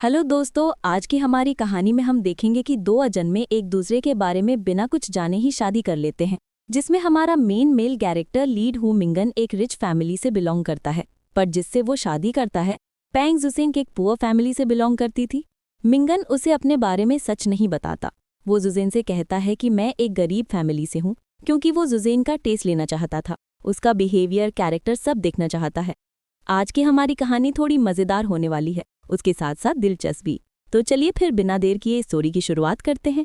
Hello दोस्तों, आज की हमारी कहानी में हम देखेंगे कि दो अजन्मे एक दूसरे के बारे में बिना कुछ जाने ही शादी कर लेते हैं, जिसमें हमारा main male character lead Hu Mingan एक रिच फैमिली से बिलोंग करता है, पर जिससे वो शादी करता है पैंग जुसिंग एक पुअर फैमिली से बिलोंग करती थी। मिंगन उसे अपने बारे में सच नहीं बताता। वो जुजेन से कहता है कि मैं एक गरीब फैमिली से हूँ, क्योंकि वो जुजेन का टेस्ट लेना चाहता था, उसका बिहेवियर, कैरेक्टर सब देखना चाहता है। आज की हमारी कहानी थोड़ी मज़ेदार होने वाली है, उसके साथ साथ दिलचस्प भी। तो चलिए फिर बिना देर किए स्टोरी की शुरुआत करते हैं।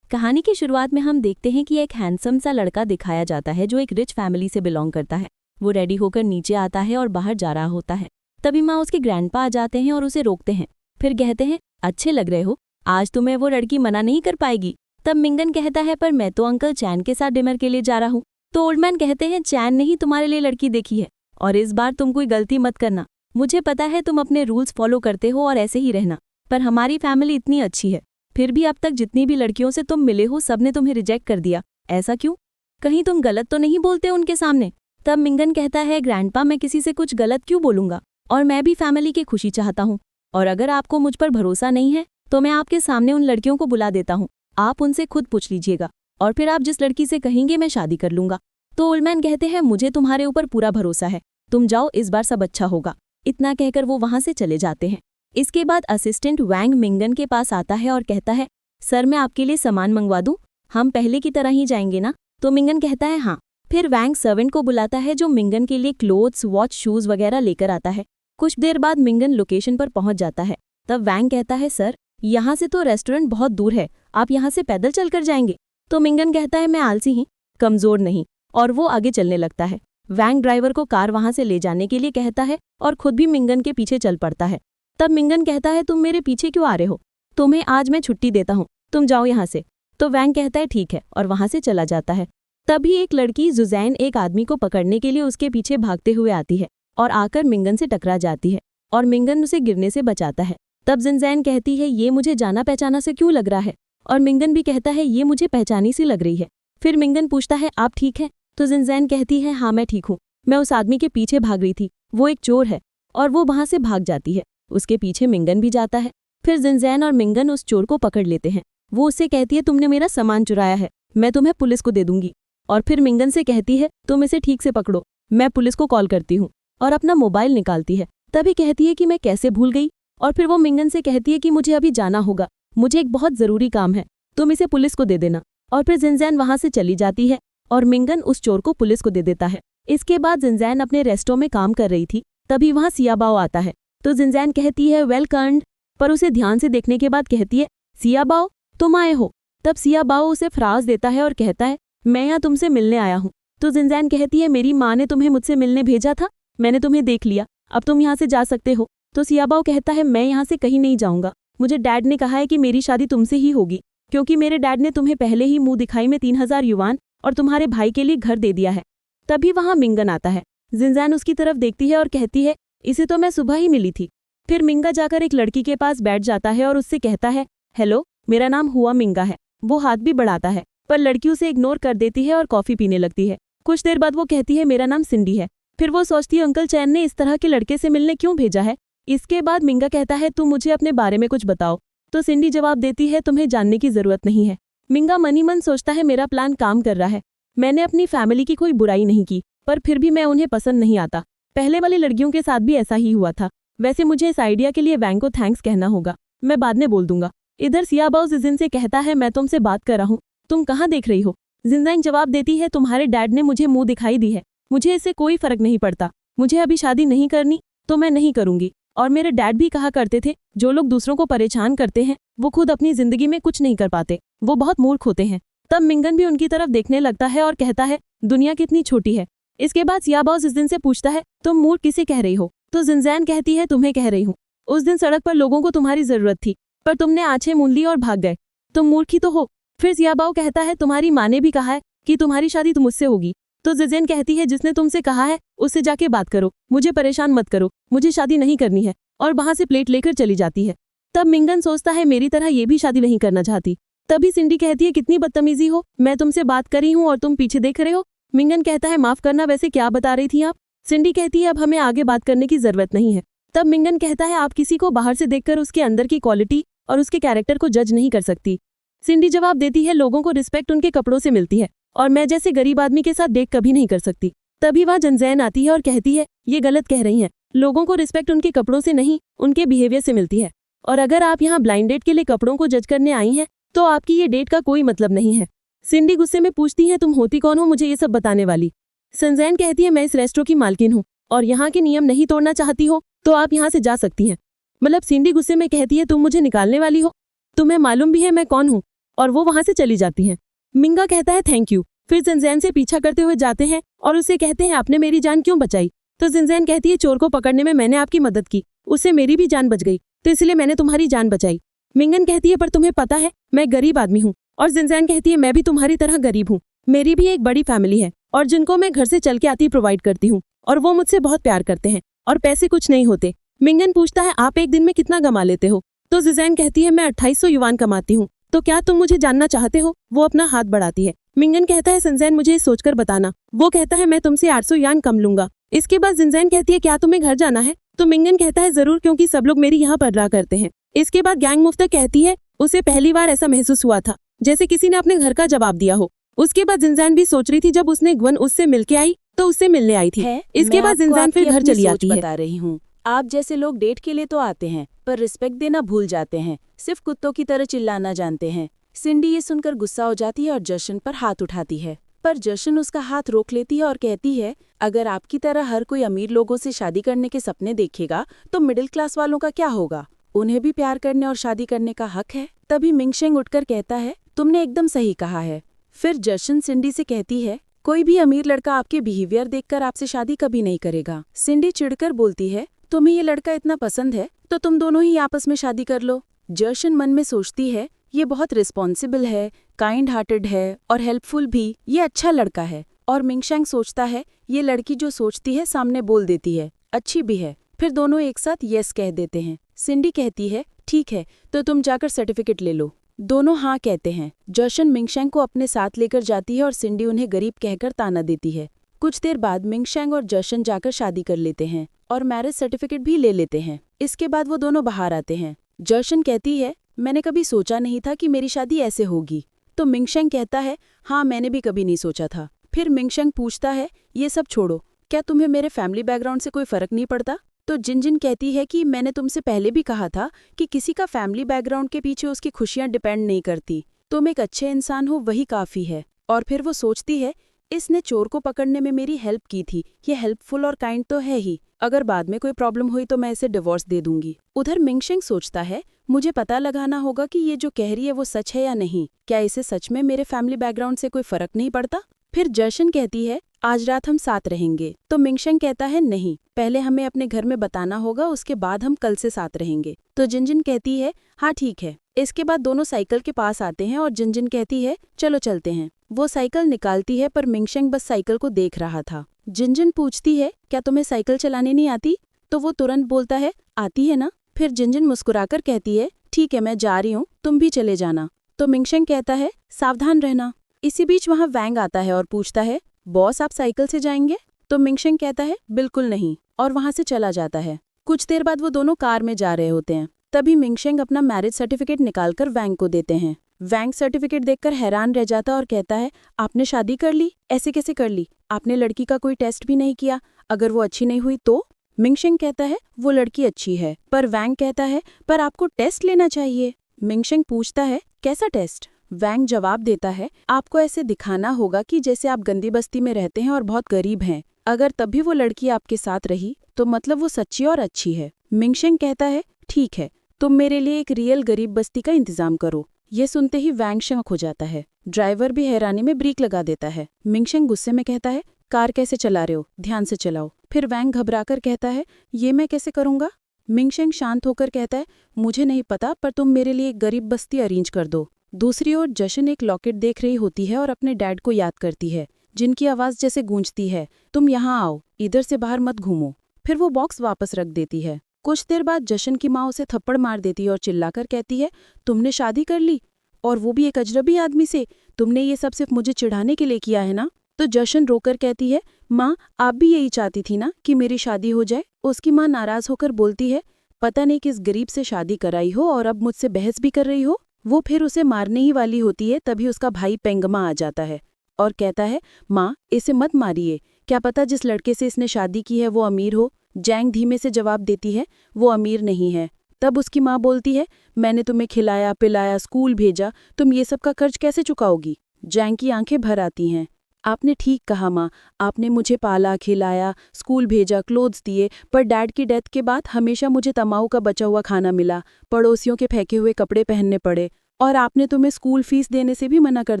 कहानी की शुरुआत में हम देखते हैं कि एक हैंडसम सा लड़का दिखाया जाता है जो एक रिच फैमिली से बिलोंग करता है। वो रेडी होकर नीचे आता है और बाहर जा रहा होता है। तभी माँ उसके ग्रैंडपा आ जाते हैं और उसे रोकते हैं। फिर कहते हैं, अच्छे लग रहे हो, आज तुम्हें वो लड़की मना नहीं कर पाएगी। तब मिंगन कहता है, पर मैं तो अंकल चैन के साथ डिनर के लिए जा रहा हूँ। तो ओल्ड मैन कहते हैं, चैन ने ही तुम्हारे लिए लड़की देखी है, और इस बार तुम कोई गलती मत करना। मुझे पता है तुम अपने रूल्स फॉलो करते हो और ऐसे ही रहना, पर हमारी फैमिली इतनी अच्छी है, फिर भी अब तक जितनी भी लड़कियों से तुम मिले हो सबने तुम्हें रिजेक्ट कर दिया। ऐसा क्यों? कहीं तुम गलत तो नहीं बोलते उनके सामने? तब मिंगन कहता है, ग्रैंडपा, मैं किसी से कुछ गलत क्यों बोलूंगा, और मैं भी फैमिली की खुशी चाहता हूँ। और अगर आपको मुझ पर भरोसा नहीं है तो मैं आपके सामने उन लड़कियों को बुला देता हूँ, आप उनसे खुद पूछ लीजिएगा, और फिर आप जिस लड़की से कहेंगे मैं शादी कर लूंगा। तो ओल्ड मैन कहते हैं, मुझे तुम्हारे ऊपर पूरा भरोसा है, तुम जाओ, इस बार सब अच्छा होगा। इतना कहकर वो वहां से चले जाते हैं। इसके बाद असिस्टेंट वैंग मिंगन के पास आता है और कहता है, सर मैं आपके लिए सामान मंगवा दूं, हम पहले की तरह ही जाएंगे ना? तो मिंगन कहता है हाँ। फिर वैंग सर्वेंट को बुलाता है जो मिंगन के लिए क्लोथ्स, वॉच, शूज वगैरह लेकर आता है। कुछ देर बाद मिंगन लोकेशन पर पहुंच जाता है। तब वैंग कहता है, सर यहाँ से तो रेस्टोरेंट बहुत दूर है, आप यहाँ से पैदल चलकर जाएंगे? तो मिंगन कहता है, मैं आलसी ही, कमजोर नहीं, और वो आगे चलने लगता है। वैंग ड्राइवर को कार वहां से ले जाने के लिए कहता है और खुद भी मिंगन के पीछे चल पड़ता है। तब मिंगन कहता है, तुम मेरे पीछे क्यों आ रहे हो? तुम्हें आज मैं छुट्टी देता हूँ, तुम जाओ यहाँ से। तो वैंग कहता है ठीक है, और वहां से चला जाता है। तभी एक लड़की जुजैन एक आदमी को पकड़ने के लिए उसके पीछे भागते हुए आती है और आकर मिंगन से टकरा जाती है, और मिंगन उसे गिरने से बचाता है। तब जुजैन कहती है, ये मुझे जाना पहचाना से क्यों लग रहा है? और मिंगन भी कहता है, ये मुझे पहचानी सी लग रही है। फिर मिंगन पूछता है, आप ठीक है? तो जिनजैन कहती है, हाँ मैं ठीक हूँ, मैं उस आदमी के पीछे भाग रही थी, वो एक चोर है। और वो वहां से भाग जाती है। उसके पीछे मिंगन भी जाता है। फिर जिनजैन और मिंगन उस चोर को पकड़ लेते हैं। वो उससे कहती है, तुमने मेरा सामान चुराया है, मैं तुम्हें पुलिस को दे दूंगी। और फिर मिंगन से कहती है, तुम इसे ठीक से पकड़ो, मैं पुलिस को कॉल करती हूँ। और अपना मोबाइल निकालती है। तभी कहती है कि मैं कैसे भूल गई। और फिर वो मिंगन से कहती है कि मुझे अभी जाना होगा, मुझे एक बहुत जरूरी काम है, तुम इसे पुलिस को दे देना। और फिर जिनजैन वहां से चली जाती है और मिंगन उस चोर को पुलिस को दे देता है। इसके बाद जिनजैन अपने रेस्टों में काम कर रही थी, तभी वहां सियाबाओ आता है। तो जिनजैन कहती है, वेल कर्न्ड, पर उसे ध्यान से देखने के बाद कहती है, सियाबाओ तुम आए हो? तब सियाबाओ उसे फ्राज देता है और कहता है, मैं यहाँ तुमसे मिलने आया हूँ। तो जिनजैन कहती है, मेरी माँ ने तुम्हें मुझसे मिलने भेजा था, मैंने तुम्हें देख लिया, अब तुम यहाँ से जा सकते हो। तो सियाबाओ कहता है, मैं यहाँ से कहीं नहीं जाऊँगा, मुझे डैड ने कहा है कि मेरी शादी तुमसे ही होगी, क्योंकि मेरे डैड ने तुम्हें पहले ही मुंह दिखाई में 3000 युवान और तुम्हारे भाई के लिए घर दे दिया है। तभी वहां मिंगन आता है। जिनजैन उसकी तरफ देखती है और कहती है, इसे तो मैं सुबह ही मिली थी। फिर मिंगा जाकर एक लड़की के पास बैठ जाता है और उससे कहता है, हेलो, मेरा नाम हुआ मिंगा है। वो हाथ भी बढ़ाता है, पर लड़की उसे इग्नोर कर देती है और कॉफी पीने लगती है। कुछ देर बाद वो कहती है, मेरा नाम सिंडी है। फिर वो सोचती है, अंकल चैन ने इस तरह के लड़के से मिलने क्यों भेजा है? इसके बाद मिंगा कहता है, तुम मुझे अपने बारे में कुछ बताओ। तो सिंडी जवाब देती है, तुम्हें जानने की जरूरत नहीं है। मिंगा मनी मन सोचता है, मेरा प्लान काम कर रहा है, मैंने अपनी फैमिली की कोई बुराई नहीं की, पर फिर भी मैं उन्हें पसंद नहीं आता। पहले वाली लड़कियों के साथ भी ऐसा ही हुआ था। वैसे मुझे इस आइडिया के लिए वैंग को थैंक्स कहना होगा, मैं बाद में बोल दूंगा। इधर सियाबाओ जिनजैन से कहता है, मैं तुमसे बात कर रहा हूँ, तुम कहाँ देख रही हो? जिनजैन जवाब देती है, तुम्हारे डैड ने मुझे मुंह दिखाई दी है, मुझे इससे कोई फर्क नहीं पड़ता, मुझे अभी शादी नहीं करनी तो मैं नहीं करूंगी। और मेरे डैड भी कहा करते थे, जो लोग दूसरों को परेशान करते हैं वो खुद अपनी जिंदगी में कुछ नहीं कर पाते, वो बहुत मूर्ख होते हैं। तब मिंगन भी उनकी तरफ देखने लगता है और कहता है, दुनिया कितनी छोटी है। इसके बाद सियाबाओ इस दिन से पूछता है, तुम मूर्ख किसे कह रही हो? तो जिनजैन कहती है, तुम्हें कह रही हूँ, उस दिन सड़क पर लोगों को तुम्हारी जरूरत थी, पर तुमने आंखें मूंद ली और भाग गए, तुम मूर्ख ही तो हो। फिर सियाबाओ कहता है, तुम्हारी माँ ने भी कहा है कि तुम्हारी शादी मुझसे होगी। तो जिनजैन कहती है, जिसने तुमसे कहा है उससे जाके बात करो, मुझे परेशान मत करो, मुझे शादी नहीं करनी है। और वहां से प्लेट लेकर चली जाती है। तब मिंगन सोचता है, मेरी तरह ये भी शादी नहीं करना चाहती। तभी सिंडी कहती है, कितनी बदतमीजी हो, मैं तुमसे बात कर रही हूँ और तुम पीछे देख रहे हो। मिंगन कहता है, माफ करना, वैसे क्या बता रही थी आप? सिंडी कहती है, अब हमें आगे बात करने की जरूरत नहीं है, तब मिंगन कहता है आप किसी को बाहर से देखकर उसके अंदर की क्वालिटी और उसके कैरेक्टर को जज नहीं कर सकती। सिंडी जवाब देती है लोगों को रिस्पेक्ट उनके कपड़ों से मिलती है और मैं जैसे गरीब आदमी के साथ डेट कभी नहीं कर सकती। तभी वह जंजैन आती है और कहती है ये गलत कह रही हैं, लोगों को रिस्पेक्ट उनके कपड़ों से नहीं उनके बिहेवियर से मिलती है, और अगर आप यहाँ ब्लाइंड डेट के लिए कपड़ों को जज करने आई हैं तो आपकी ये डेट का कोई मतलब नहीं है। सिंडी गुस्से में पूछती है तुम होती कौन हो मुझे ये सब बताने वाली। जंजैन कहती है मैं इस रेस्टोरेंट की मालकिन हूँ और यहाँ के नियम नहीं तोड़ना चाहती हो तो आप यहाँ से जा सकती हैं। मतलब सिंडी गुस्से में कहती है तुम मुझे निकालने वाली हो, तुम्हें मालूम भी है मैं कौन हूँ, और वो वहां से चली जाती हैं। मिंगा कहता है थैंक यू, फिर जंजैन से पीछा करते हुए जाते हैं और उसे कहते हैं आपने मेरी जान क्यों बचाई। तो जंजैन कहती है चोर को पकड़ने में मैंने आपकी मदद की, उससे मेरी भी जान बच गई तो इसलिए मैंने तुम्हारी जान बचाई। मिंगन कहती है पर तुम्हें पता है मैं गरीब आदमी हूँ, और जंजैन कहती है मैं भी तुम्हारी तरह गरीब हूँ, मेरी भी एक बड़ी फैमिली है और जिनको मैं घर से चल के आती प्रोवाइड करती हूँ और वो मुझसे बहुत प्यार करते हैं और पैसे कुछ नहीं होते। मिंगन पूछता है आप एक दिन में कितना कमा लेते हो। तो जंजैन कहती है मैं 2800 युवान कमाती हूँ, तो क्या तुम मुझे जानना चाहते हो। वो अपना हाथ बढ़ाती है। मिंगन कहता है जंजैन मुझे सोचकर बताना। वो कहता है मैं तुमसे 800 यान कम लूंगा। इसके बाद जंजैन कहती है क्या तुम्हें घर जाना है। तो मिंगन कहता है जरूर, क्योंकि सब लोग मेरी यहाँ पर रहा करते हैं। इसके बाद गैंग मुफ्ता कहती है उसे पहली बार ऐसा महसूस हुआ था जैसे किसी ने अपने घर का जवाब दिया हो। उसके बाद जिनजान भी सोच रही थी जब उसने ग्वन उससे मिलके आई तो उससे मिलने आई थी। इसके बाद जिनजान फिर घर चली आती है। बता रही हूँ, आप जैसे लोग डेट के लिए तो आते हैं पर रिस्पेक्ट देना भूल जाते हैं, सिर्फ कुत्तों की तरह चिल्लाना जानते हैं। सिंडी ये सुनकर गुस्सा हो जाती है और जशन पर हाथ उठाती है, पर जशन उसका हाथ रोक लेती है और कहती है अगर आपकी तरह हर कोई अमीर लोगों से शादी करने के सपने देखेगा तो मिडिल क्लास वालों का क्या होगा। उन्हें भी प्यार करने और शादी करने का हक है। तभी मिंगशेंग उठकर कहता है तुमने एकदम सही कहा है। फिर जशन सिंडी से कहती है कोई भी अमीर लड़का आपके बिहेवियर देखकर आपसे शादी कभी नहीं करेगा। सिंडी चिढ़कर बोलती है तुम्हें ये लड़का इतना पसंद है तो तुम दोनों ही आपस में शादी कर लो। जशन मन में सोचती है ये बहुत रिस्पॉन्सिबल है, काइंड हार्टेड है और हेल्पफुल भी, ये अच्छा लड़का है। और मिंगशेंग सोचता है ये लड़की जो सोचती है सामने बोल देती है, अच्छी भी है। फिर दोनों एक साथ यस कह देते हैं। सिंडी कहती है ठीक है तो तुम जाकर सर्टिफिकेट ले लो। दोनों हाँ कहते हैं। जशन मिंगशेंग को अपने साथ लेकर जाती है और सिंडी उन्हें गरीब कहकर ताना देती है। कुछ देर बाद मिंगशेंग और जशन जाकर शादी कर लेते हैं और मैरिज सर्टिफिकेट भी ले लेते हैं। इसके बाद वो दोनों बाहर आते हैं। जशन कहती है मैंने कभी सोचा नहीं था कि मेरी शादी ऐसे होगी। तो मिंगशेंग कहता है हाँ मैंने भी कभी नहीं सोचा था। फिर मिंगशेंग पूछता है ये सब छोड़ो, क्या तुम्हें मेरे फैमिली बैकग्राउंड से कोई फर्क नहीं पड़ता। तो जिनजिन कहती है कि मैंने तुमसे पहले भी कहा था कि किसी का फैमिली बैकग्राउंड के पीछे उसकी खुशियां डिपेंड नहीं करती, तुम एक अच्छे इंसान हो वही काफी है। और फिर वो सोचती है इसने चोर को पकड़ने में मेरी हेल्प की थी, ये हेल्पफुल और काइंड तो है ही, अगर बाद में कोई प्रॉब्लम हुई तो मैं इसे डिवोर्स दे दूंगी। उधर मिंगशेंग सोचता है मुझे पता लगाना होगा कि ये जो कह रही है वो सच है या नहीं, क्या इसे सच में मेरे फैमिली बैकग्राउंड से कोई फर्क नहीं पड़ता। फिर जशन कहती है आज रात हम साथ रहेंगे। तो मिंगशेंग कहता है नहीं, पहले हमें अपने घर में बताना होगा, उसके बाद हम कल से साथ रहेंगे। तो जिनजिन कहती है हाँ ठीक है। इसके बाद दोनों साइकिल के पास आते हैं और जिनजिन कहती है चलो चलते हैं। वो साइकिल निकालती है पर मिंगशेंग बस साइकिल को देख रहा था। जिनजिन पूछती है क्या तुम्हें साइकिल चलाने नहीं आती। तो वो तुरंत बोलता है आती है ना। फिर जिनजिन मुस्कुराकर कहती है ठीक है मैं जा रही हूँ, तुम भी चले जाना। तो मिंगशेंग कहता है सावधान रहना। इसी बीच वहाँ वैंग आता है और पूछता है बॉस आप साइकिल से जाएंगे। तो मिंगशेंग कहता है बिल्कुल नहीं, और वहां से चला जाता है। कुछ देर बाद वो दोनों कार में जा रहे होते हैं। तभी मिंगशेंग अपना मैरिज सर्टिफिकेट निकालकर वैंग को देते हैं। वैंग सर्टिफिकेट देखकर हैरान रह जाता और कहता है आपने शादी कर ली, ऐसे कैसे कर ली, आपने लड़की का कोई टेस्ट भी नहीं किया, अगर वो अच्छी नहीं हुई तो। मिंगशेंग कहता है वो लड़की अच्छी है, पर वैंग कहता है पर आपको टेस्ट लेना चाहिए। मिंगशेंग पूछता है कैसा टेस्ट। वैंग जवाब देता है आपको ऐसे दिखाना होगा कि जैसे आप गंदी बस्ती में रहते हैं और बहुत गरीब हैं, अगर तब भी वो लड़की आपके साथ रही तो मतलब वो सच्ची और अच्छी है। मिंगशेंग कहता है ठीक है, तुम मेरे लिए एक रियल गरीब बस्ती का इंतजाम करो। ये सुनते ही वैंग शॉक हो जाता है। ड्राइवर भी हैरानी में ब्रेक लगा देता है। मिंगशेंग गुस्से में कहता है कार कैसे चला रहे हो, ध्यान से चलाओ। फिर वैंग घबराकर कहता है ये मैं कैसे करूंगा। मिंगशेंग शांत होकर कहता है मुझे नहीं पता, पर तुम मेरे लिए एक गरीब बस्ती अरेंज कर दो। दूसरी ओर जशन एक लॉकेट देख रही होती है और अपने डैड को याद करती है, जिनकी आवाज जैसे गूंजती है तुम यहाँ आओ, इधर से बाहर मत घूमो। फिर वो बॉक्स वापस रख देती है। कुछ देर बाद जशन की माँ उसे थप्पड़ मार देती है और चिल्लाकर कहती है तुमने शादी कर ली, और वो भी एक अजनबी आदमी से। तुमने ये सब सिर्फ मुझे चिढ़ाने के लिए किया है ना। तो जशन रोकर कहती है, माँ आप भी यही चाहती थी ना कि मेरी शादी हो जाए। उसकी माँ नाराज होकर बोलती है, पता नहीं किस गरीब से शादी कराई हो और अब मुझसे बहस भी कर रही हो। वो फिर उसे मारने ही वाली होती है, तभी उसका भाई पेंगमा आ जाता है और कहता है, माँ इसे मत मारिए, क्या पता जिस लड़के से इसने शादी की है वो अमीर हो। जैंग धीमे से जवाब देती है, वो अमीर नहीं है। तब उसकी माँ बोलती है, मैंने तुम्हें खिलाया पिलाया स्कूल भेजा, तुम ये सब का कर्ज कैसे चुकाओगी। जैंग की आंखें भर आती हैं। आपने ठीक कहा माँ, आपने मुझे पाला खिलाया स्कूल भेजा क्लोथ्स दिए, पर डैड की डेथ के बाद हमेशा मुझे तमाऊ का बचा हुआ खाना मिला, पड़ोसियों के फेंके हुए कपड़े पहनने पड़े, और आपने तुम्हें स्कूल फीस देने से भी मना कर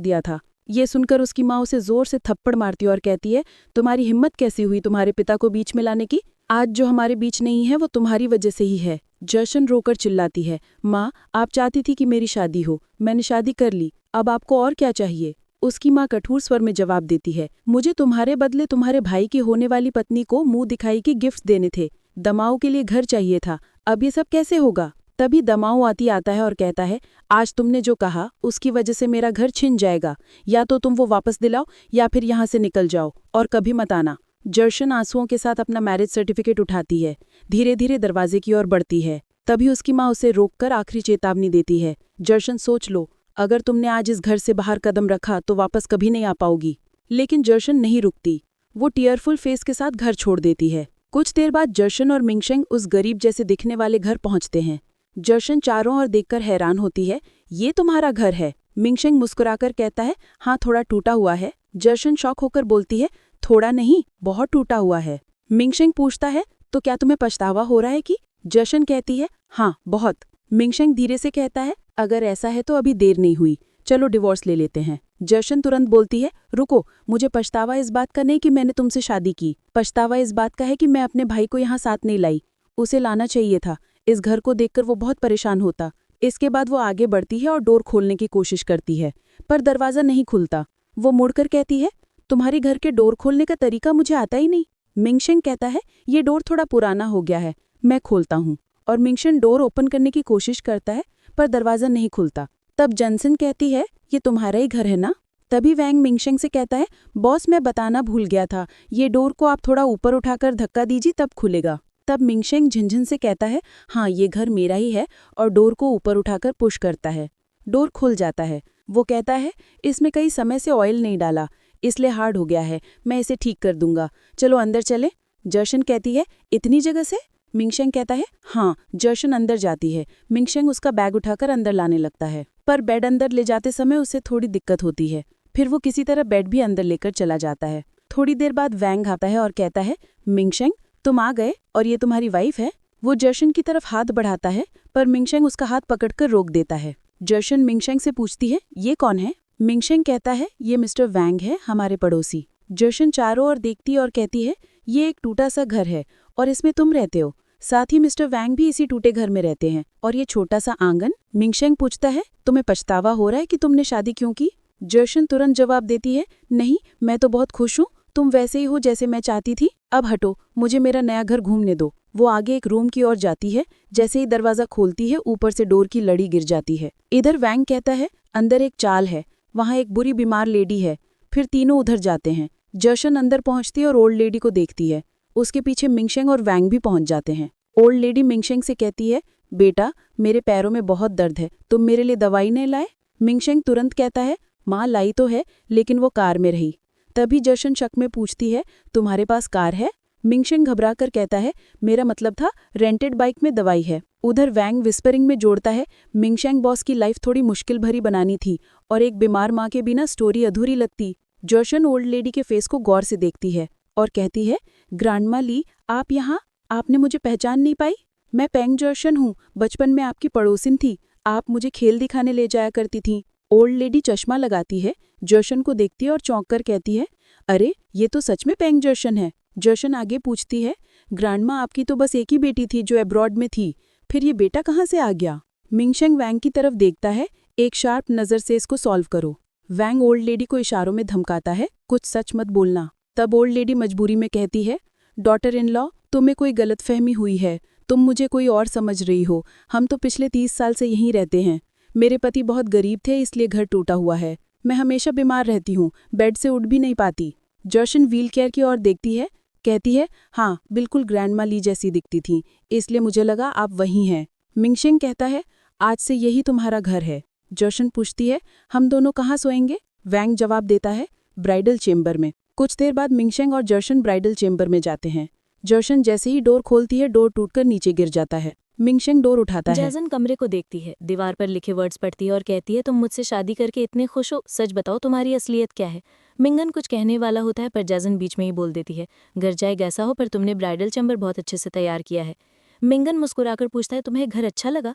दिया था। ये सुनकर उसकी माँ उसे जोर से थप्पड़ मारती और कहती है, तुम्हारी हिम्मत कैसी हुई तुम्हारे पिता को बीच में लाने की। आज जो हमारे बीच नहीं है वो तुम्हारी वजह से ही है। जशन रोकर चिल्लाती है, माँ आप चाहती थी कि मेरी शादी हो, मैंने शादी कर ली, अब आपको और क्या चाहिए। उसकी माँ कठोर स्वर में जवाब देती है, मुझे तुम्हारे बदले तुम्हारे भाई की होने वाली पत्नी को मुंह दिखाई के गिफ्ट देने थे, दमाऊ के लिए घर चाहिए था, अब ये सब कैसे होगा। तभी दमाऊ आता है और कहता है, आज तुमने जो कहा उसकी वजह से मेरा घर छिन जाएगा, या तो तुम वो वापस दिलाओ या फिर यहाँ से निकल जाओ और कभी मत आना। जर्शन आंसुओं के साथ अपना मैरिज सर्टिफिकेट उठाती है, धीरे धीरे दरवाजे की ओर बढ़ती है। तभी उसकी माँ उसे रोककर आखिरी चेतावनी देती है, जर्शन सोच लो, अगर तुमने आज इस घर से बाहर कदम रखा तो वापस कभी नहीं आ पाओगी। लेकिन जर्शन नहीं रुकती, वो टीयरफुल फेस के साथ घर छोड़ देती है। कुछ देर बाद जर्शन और मिंगशेंग उस गरीब जैसे दिखने वाले घर पहुंचते हैं। जर्शन चारों ओर देखकर हैरान होती है, ये तुम्हारा घर है। मिंगशेंग मुस्कुराकर कहता है, हाँ थोड़ा टूटा हुआ है। जर्शन शॉक होकर बोलती है, थोड़ा नहीं बहुत टूटा हुआ है। मिंगशेंग पूछता है, तो क्या तुम्हें पछतावा हो रहा है कि। जर्शन कहती है, हाँ बहुत। मिंगशेंग धीरे से कहता है, अगर ऐसा है तो अभी देर नहीं हुई, चलो डिवोर्स ले लेते हैं। जर्शन तुरंत बोलती है, रुको, मुझे पछतावा इस बात का नहीं कि मैंने तुमसे शादी की, पछतावा इस बात का है कि मैं अपने भाई को यहाँ साथ नहीं लाई, उसे लाना चाहिए था। इस घर को देखकर वो बहुत परेशान होता। इसके बाद वो आगे बढ़ती है और डोर खोलने की कोशिश करती है, पर दरवाज़ा नहीं खुलता। वो मुड़कर कहती है, तुम्हारे घर के डोर खोलने का तरीका मुझे आता ही नहीं। मिंगशेंग कहता है, ये डोर थोड़ा पुराना हो गया है, मैं खोलता हूँ। और मिंगशेंग डोर ओपन करने की कोशिश करता है, पर दरवाज़ा नहीं खुलता। तब जनसन कहती है, ये तुम्हारा ही घर है ना। तभी वैंग मिंगशेंग से कहता है, बॉस मैं बताना भूल गया था, ये डोर को आप थोड़ा ऊपर उठाकर धक्का दीजिए तब खुलेगा। तब मिंगशेंग झिनझिन से कहता है, हाँ ये घर मेरा ही है, और डोर को ऊपर उठाकर पुश करता है। डोर खुल जाता है। वो कहता है, इसमें कई समय से ऑयल नहीं डाला, इसलिए हार्ड हो गया है, मैं इसे ठीक कर दूंगा, चलो अंदर चले। जर्शन कहती है, इतनी जगह से। मिंगशेंग कहता है, हाँ। जर्शन अंदर जाती है। मिंगशेंग उसका बैग उठाकर अंदर लाने लगता है, पर बेड अंदर ले जाते समय उसे थोड़ी दिक्कत होती है। फिर वो किसी तरह बेड भी अंदर लेकर चला जाता है। थोड़ी देर बाद वैंग आता है और कहता है, मिंगशेंग तुम आ गए, और ये तुम्हारी वाइफ है। वो जर्शन की तरफ हाथ बढ़ाता है, पर मिंगशेंग उसका हाथ पकड़कर रोक देता है। जर्शन मिंगशेंग से पूछती है, ये कौन है। मिंगशेंग कहता है, ये मिस्टर वैंग है, हमारे पड़ोसी। जर्शन चारों ओर देखती और कहती है, ये एक टूटा सा घर है और इसमें तुम रहते हो, साथ ही मिस्टर वैंग भी इसी टूटे घर में रहते हैं, और ये छोटा सा आंगन। मिंगशेंग पूछता है, तुम्हें पछतावा हो रहा है कि तुमने शादी क्यों की। जर्शन तुरंत जवाब देती है, नहीं मैं तो बहुत खुश हूँ, तुम वैसे ही हो जैसे मैं चाहती थी, अब हटो, मुझे मेरा नया घर घूमने दो। वो आगे एक रूम की ओर जाती है, जैसे ही दरवाजा खोलती है ऊपर से डोर की लड़ी गिर जाती है। इधर वैंग कहता है, अंदर एक चाल है, वहाँ एक बुरी बीमार लेडी है। फिर तीनों उधर जाते हैं। जर्शन अंदर पहुंचती है और ओल्ड लेडी को देखती है। उसके पीछे मिंगशेंग और वैंग भी पहुंच जाते हैं। ओल्ड लेडी मिंगशेंग से कहती है, बेटा मेरे पैरों में बहुत दर्द है, तुम मेरे लिए दवाई नहीं लाए। मिंगशेंग तुरंत कहता है, माँ लाई तो है, लेकिन वो कार में रही। तभी जर्शन शक में पूछती है, तुम्हारे पास कार है। मिंगशेंग घबरा कर कहता है, मेरा मतलब था रेंटेड बाइक में दवाई है। उधर वैंग विस्परिंग में जोड़ता है, मिंगशेंग बॉस की लाइफ थोड़ी मुश्किल भरी बनानी थी, और एक बीमार माँ के बिना स्टोरी अधूरी लगती। जर्शन ओल्ड लेडी के फेस को गौर से देखती है और कहती है, ग्रांडमा ली आप यहाँ, आपने मुझे पहचान नहीं पाई। मैं पेंग जर्शन हूँ, बचपन में आपकी पड़ोसिन थी, आप मुझे खेल दिखाने ले जाया करती थीं। ओल्ड लेडी चश्मा लगाती है, जर्शन को देखती है और चौंक कर कहती है, अरे ये तो सच में पेंग जर्शन है। जर्शन आगे पूछती है, ग्रांडमा आपकी तो बस एक ही बेटी थी जो अब्रॉड में थी, फिर ये बेटा कहाँ से आ गया। मिंगशेंग वैंग की तरफ देखता है, एक शार्प नज़र से इसको सॉल्व करो। वैंग ओल्ड लेडी को इशारों में धमकाता है, कुछ सच मत बोलना। तब ओल्ड लेडी मजबूरी में कहती है, डॉटर इन लॉ तुम्हें कोई गलतफहमी हुई है, तुम मुझे कोई और समझ रही हो, हम तो पिछले 30 साल से यहीं रहते हैं। मेरे पति बहुत गरीब थे इसलिए घर टूटा हुआ है, मैं हमेशा बीमार रहती हूँ, बेड से उठ भी नहीं पाती। जॉशन व्हीलचेयर की ओर देखती है, कहती है, हाँ बिल्कुल ग्रैंडमा ली जैसी दिखती थी, इसलिए मुझे लगा आप वही हैं। मिंगशेंग कहता है, आज से यही तुम्हारा घर है। जॉशन पूछती है, हम दोनों कहाँ सोएंगे? वैंग जवाब देता है, ब्राइडल चेंबर में। कुछ देर बाद मिंगशेंग और जॉशन ब्राइडल चेंबर में जाते हैं। जॉशन जैसे ही डोर खोलती है, डोर टूटकर नीचे गिर जाता है। मिंगशेंग डोर उठाता है। जैजन कमरे को देखती है, दीवार पर लिखे वर्ड्स पढ़ती है और कहती है, तुम मुझसे शादी करके इतने खुश हो, सच बताओ तुम्हारी असलियत क्या है? मिंगन कुछ कहने वाला होता है पर जैजन बीच में ही बोल देती है, घर जाए कैसा हो पर तुमने ब्राइडल चैम्बर बहुत अच्छे से तैयार किया है। मिंगन मुस्कुराकर पूछता है, तुम्हें घर अच्छा लगा?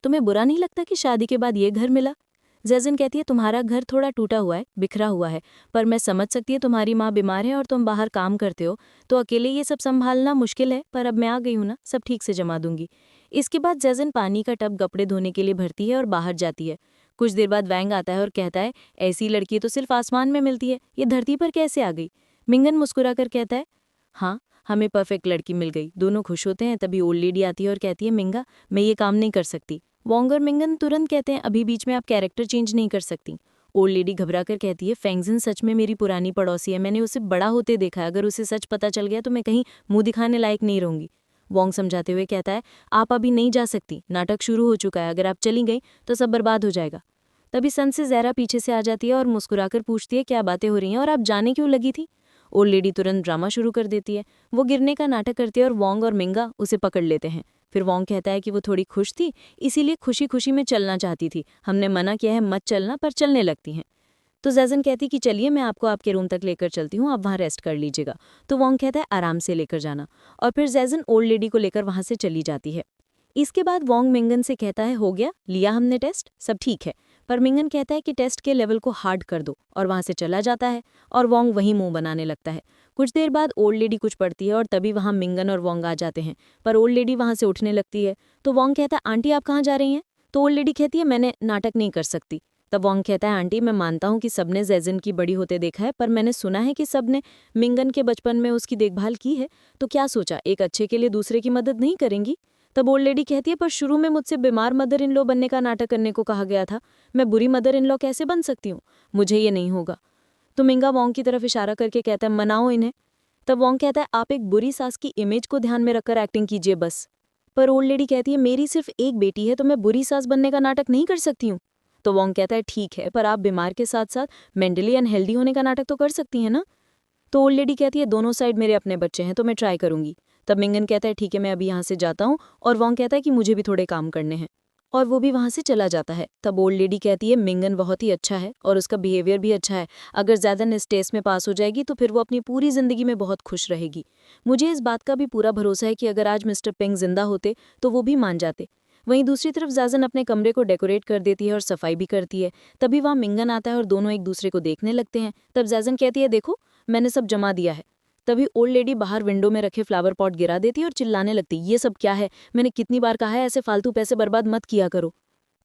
तुम्हें बुरा नहीं लगता कि शादी के बाद ये घर मिला? जैजन कहती है, तुम्हारा घर थोड़ा टूटा हुआ है, बिखरा हुआ है, पर मैं समझ सकती है तुम्हारी माँ बीमार है और तुम बाहर काम करते हो, तो अकेले ये सब संभालना मुश्किल है, पर अब मैं आ गई हूँ ना, सब ठीक से जमा दूंगी। इसके बाद जैजन पानी का टब कपड़े धोने के लिए भरती है और बाहर जाती है। कुछ देर बाद वैंग आता है और कहता है, ऐसी लड़की तो सिर्फ आसमान में मिलती है, ये धरती पर कैसे आ गई? मिंगन मुस्कुराकर कहता है, हाँ हमें परफेक्ट लड़की मिल गई। दोनों खुश होते हैं, तभी ओल्ड लेडी आती है और कहती है, मिंगा मैं ये काम नहीं कर सकती। वोंग और मिंगन तुरंत कहते हैं, अभी बीच में आप कैरेक्टर चेंज नहीं कर सकती। ओल्ड लेडी घबरा कर कहती है, फेंगजिन सच में मेरी पुरानी पड़ोसी है, मैंने उसे बड़ा होते देखा है, अगर उसे सच पता चल गया तो मैं कहीं मुंह दिखाने लायक नहीं रहूंगी। वोंग समझाते हुए कहता है, आप अभी नहीं जा सकती, नाटक शुरू हो चुका है, अगर आप चली गई तो सब बर्बाद हो जाएगा। तभी सन से ज़हरा पीछे से आ जाती है और मुस्कुराकर पूछती है, क्या बातें हो रही हैं और आप जाने क्यों लगी थी? ओल्ड लेडी तुरंत ड्रामा शुरू कर देती है। वो गिरने का नाटक करती है और वोंग और मिंगा उसे पकड़ लेते हैं। फिर वोंग कहता है कि वो थोड़ी खुश थी, इसीलिए खुशी खुशी में चलना चाहती थी, हमने मना किया है मत चलना, पर चलने लगती हैं। तो जैजन कहती कि चलिए मैं आपको आपके रूम तक लेकर चलती हूँ, आप वहाँ रेस्ट कर लीजिएगा। तो वोंग कहता है, आराम से लेकर जाना, और फिर जैजन ओल्ड लेडी को लेकर वहाँ से चली जाती है। इसके बाद वोंग मिंगन से कहता है, हो गया, लिया हमने टेस्ट, सब ठीक है। पर मिंगन कहता है कि टेस्ट के लेवल को हार्ड कर दो, और वहाँ से चला जाता है और वोंग वहीं मुंह बनाने लगता है। कुछ देर बाद ओल्ड लेडी कुछ पढ़ती है और तभी वहाँ मिंगन और वोंग आ जाते हैं, पर ओल्ड लेडी वहाँ से उठने लगती है। तो वोंग कहता है, आंटी आप कहाँ जा रही हैं? तो ओल्ड लेडी कहती है, मैंने नाटक नहीं कर सकती। तब वोंग कहता है, आंटी मैं मानता हूँ कि सबने जैजन की बड़ी होते देखा है, पर मैंने सुना है कि सबने मिंगन के बचपन में उसकी देखभाल की है, तो क्या सोचा एक अच्छे के लिए दूसरे की मदद नहीं करेंगी? तब ओल्ड लेडी कहती है, पर शुरू में मुझसे बीमार मदर इन लॉ बनने का नाटक करने को कहा गया था, मैं बुरी मदर इन लॉ कैसे बन सकती हूँ? मुझे ये नहीं होगा। तो मिंगा वोंग की तरफ इशारा करके कहता है, मनाओ इन्हें। तब वोंग कहता है, आप एक बुरी सास की इमेज को ध्यान में रखकर एक्टिंग कीजिए बस। पर ओल्ड लेडी कहती है, मेरी सिर्फ एक बेटी है, तो मैं बुरी सास बनने का नाटक नहीं कर सकती हूँ। तो वोंग कहता है, ठीक है, पर आप बीमार के साथ साथ मेंटली अनहेल्दी होने का नाटक तो कर सकती हैं ना? तो ओल्ड लेडी कहती है, दोनों साइड मेरे अपने बच्चे हैं, तो मैं ट्राई करूंगी। तब मिंगन कहता है, ठीक है मैं अभी यहाँ से जाता हूँ, और वोंग कहता है कि मुझे भी थोड़े काम करने हैं, और वो भी वहाँ से चला जाता है। तब ओल्ड लेडी कहती है, मिंगन बहुत ही अच्छा है और उसका बिहेवियर भी अच्छा है, अगर ज़्यादा इस टेस्ट में पास हो जाएगी तो फिर वो अपनी पूरी ज़िंदगी में बहुत खुश रहेगी। मुझे इस बात का भी पूरा भरोसा है कि अगर आज मिस्टर पेंग जिंदा होते तो वो भी मान जाते। वहीं दूसरी तरफ जाजन अपने कमरे को डेकोरेट कर देती है और सफाई भी करती है। तभी वहाँ मिंगन आता है और दोनों एक दूसरे को देखने लगते हैं। तब जाजन कहती है, देखो मैंने सब जमा दिया है। तभी ओल्ड लेडी बाहर विंडो में रखे फ्लावर पॉट गिरा देती है और चिल्लाने लगती, ये सब क्या है? मैंने कितनी बार कहा है ऐसे फालतू पैसे बर्बाद मत किया करो।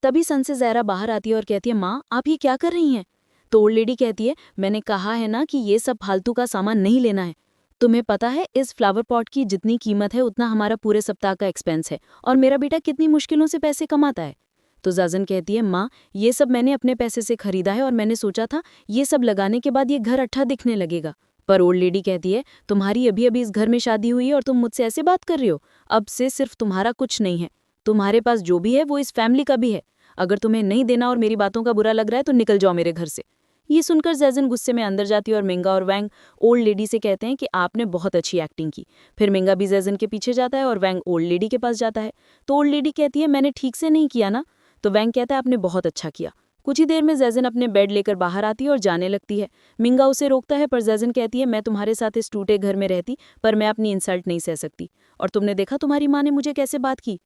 तभी सन से ज़हरा बाहर आती है और कहती है, माँ आप ये क्या कर रही हैं? तो ओल्ड लेडी कहती है, मैंने कहा है ना कि ये सब फालतू का सामान नहीं लेना है। तुम्हें पता है इस फ्लावर पॉट की जितनी कीमत है उतना हमारा पूरे सप्ताह का एक्सपेंस है, और मेरा बेटा कितनी मुश्किलों से पैसे कमाता है। तो जाजन कहती है, माँ ये सब मैंने अपने पैसे से खरीदा है और मैंने सोचा था ये सब लगाने के बाद ये घर अच्छा दिखने लगेगा। पर ओल्ड लेडी कहती है, तुम्हारी अभी अभी इस घर में शादी हुई है और तुम मुझसे ऐसे बात कर रही हो? अब से सिर्फ तुम्हारा कुछ नहीं है, तुम्हारे पास जो भी है वो इस फैमिली का भी है। अगर तुम्हें नहीं देना और मेरी बातों का बुरा लग रहा है तो निकल जाओ मेरे घर से। ये सुनकर जैजन गुस्से में अंदर जाती है और मिंगा और वैंग ओल्ड लेडी से कहते हैं कि आपने बहुत अच्छी एक्टिंग की। फिर मिंगा भी जैजन के पीछे जाता है और वैंग ओल्ड लेडी के पास जाता है। तो ओल्ड लेडी कहती है, मैंने ठीक से नहीं किया ना? तो वैंग कहता है, आपने बहुत अच्छा किया। कुछ ही देर में जैजन अपने बेड लेकर बाहर आती है और जाने लगती है। मिंगा उसे रोकता है पर जैजन कहती है, मैं तुम्हारे साथ इस टूटे घर में रहती पर मैं अपनी इंसल्ट नहीं सह सकती, और तुमने देखा तुम्हारी माँ ने मुझे कैसे बात की।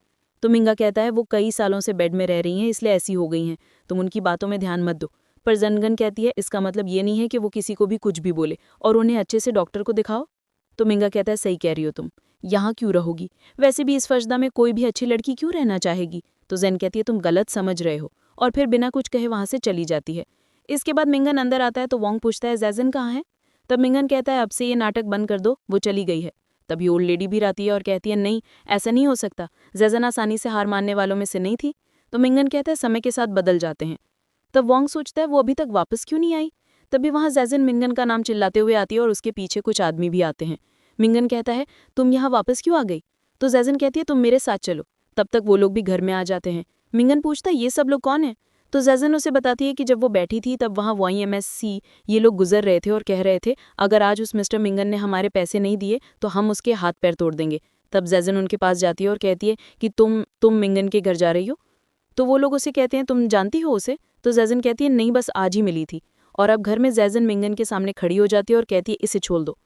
तो मिंगा कहता है, वो कई सालों से बेड में रह रही हैं इसलिए ऐसी हो गई हैं, तुम उनकी बातों में ध्यान मत दो। पर जनगन कहती है, इसका मतलब ये नहीं है कि वो किसी को भी कुछ भी बोले, और उन्हें अच्छे से डॉक्टर को दिखाओ। तो मिंगा कहता है, सही कह रही हो तुम, यहाँ क्यों रहोगी? वैसे भी इस फर्शदा में कोई भी अच्छी लड़की क्यों रहना चाहेगी? तो जैन कहती है, तुम गलत समझ रहे हो, और फिर बिना कुछ कहे वहाँ से चली जाती है। इसके बाद मिंगन अंदर आता है तो वोंग पूछता है, जैजन कहाँ है? तब मिंगन कहता है, अब से ये नाटक बंद कर दो, वो चली गई है। तभी ओल्ड लेडी भी आती है और कहती है, नहीं ऐसा नहीं हो सकता, जैजन आसानी से हार मानने वालों में से नहीं थी। तो मिंगन कहता है, समय के साथ बदल जाते हैं। तब वोंग सोचता है, वो अभी तक वापस क्यों नहीं आई? तभी वहाँ जैजिन मिंगन का नाम चिल्लाते हुए आती है और उसके पीछे कुछ आदमी भी आते हैं। मिंगन कहता है, तुम यहाँ वापस क्यों आ गई? तो जैजिन कहती है, तुम मेरे साथ चलो। तब तक वो लोग भी घर में आ जाते हैं। मिंगन पूछता है, ये सब लोग कौन है? तो जैजिन उसे बताती है कि जब वो बैठी थी तब वहाँ YMSC ये लोग गुजर रहे थे और कह रहे थे अगर आज उस मिस्टर मिंगन ने हमारे पैसे नहीं दिए तो हम उसके हाथ पैर तोड़ देंगे। तब जैजिन उनके पास जाती है और कहती है कि तुम मिंगन के घर जा रही हो? तो वो लोग उसे कहते हैं, तुम जानती हो उसे? तो जैजिन कहती है, नहीं, बस आज ही मिली थी। और अब घर में जैजिन मिंगन के सामने खड़ी हो जाती है और कहती है, इसे छोड़ दो।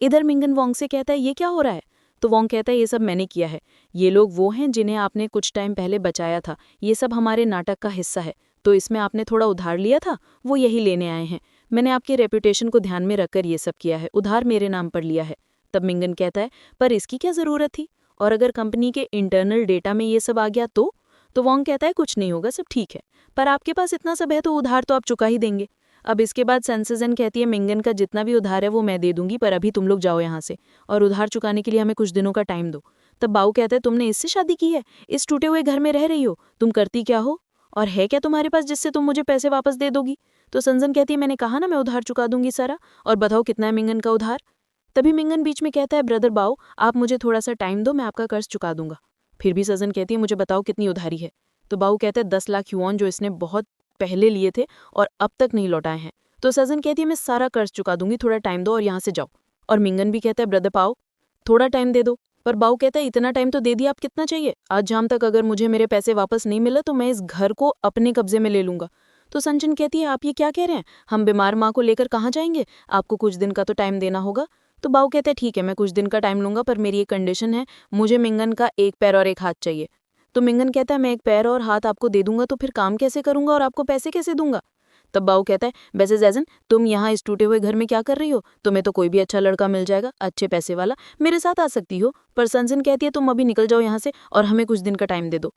इधर मिंगन वोंग से कहता है, ये क्या हो रहा है? तो वोंग कहता है, ये सब मैंने किया है। ये लोग वो हैं जिन्हें आपने कुछ टाइम पहले बचाया था। ये सब हमारे नाटक का हिस्सा है। तो इसमें आपने थोड़ा उधार लिया था, वो यही लेने आए हैं। मैंने आपकी रेपुटेशन को ध्यान में रखकर ये सब किया है, उधार मेरे नाम पर लिया है। तब मिंगन कहता है, पर इसकी क्या ज़रूरत थी? और अगर कंपनी के इंटरनल डेटा में ये सब आ गया तो वोंग कहता है, कुछ नहीं होगा, सब ठीक है। पर आपके पास इतना सब है तो उधार तो आप चुका ही देंगे। अब इसके बाद सेंसेजन कहती है, मिंगन का जितना भी उधार है वो मैं दे दूंगी, पर अभी तुम लोग जाओ यहाँ से और उधार चुकाने के लिए हमें कुछ दिनों का टाइम दो। तब बाऊ कहता है, तुमने इससे शादी की है? इस टूटे हुए घर में रह रही हो? तुम करती क्या हो? और है क्या तुम्हारे पास जिससे तुम मुझे पैसे वापस दे दोगी? तो संजन कहती है, मैंने कहा ना मैं उधार चुका दूंगी सारा, और बताओ कितना है मिंगन का उधार? तभी मिंगन बीच में कहता है, ब्रदर बाऊ, आप मुझे थोड़ा सा टाइम दो, मैं आपका कर्ज चुका दूंगा। फिर भी सजन कहती है, मुझे बताओ कितनी उधारी है? तो बाऊ कहता है, 10 लाख युआन जो इसने बहुत पहले लिए थे और अब तक नहीं लौटाए हैं। तो सजन कहती है, मैं सारा कर्ज चुका दूंगी, थोड़ा टाइम दो और यहाँ से जाओ। और मिंगन भी कहता है, ब्रदर पाओ, थोड़ा टाइम दे दो। पर बाऊ कहता है, इतना टाइम तो दे दिया, आप कितना चाहिए? आज शाम तक अगर मुझे मेरे पैसे वापस नहीं मिले तो मैं इस घर को अपने कब्जे में ले लूंगा। तो संजन कहती है, आप ये क्या कह रहे हैं? हम बीमार माँ को लेकर कहाँ जाएंगे? आपको कुछ दिन का तो टाइम देना होगा। तो बाऊ कहता है, ठीक है, मैं कुछ दिन का टाइम लूंगा, पर मेरी एक कंडीशन है, मुझे मिंगन का एक पैर और एक हाथ चाहिए। तो मिंगन कहता है, मैं एक पैर और हाथ आपको दे दूंगा तो फिर काम कैसे करूंगा और आपको पैसे कैसे दूंगा? तब बाऊ कहता है, वैसे जैजन, तुम यहाँ इस टूटे हुए घर में क्या कर रही हो? तुम्हें तो कोई भी अच्छा लड़का मिल जाएगा, अच्छे पैसे वाला, मेरे साथ आ सकती हो। पर संजन कहती है, तुम अभी निकल जाओ यहाँ से और हमें कुछ दिन का टाइम दे दो।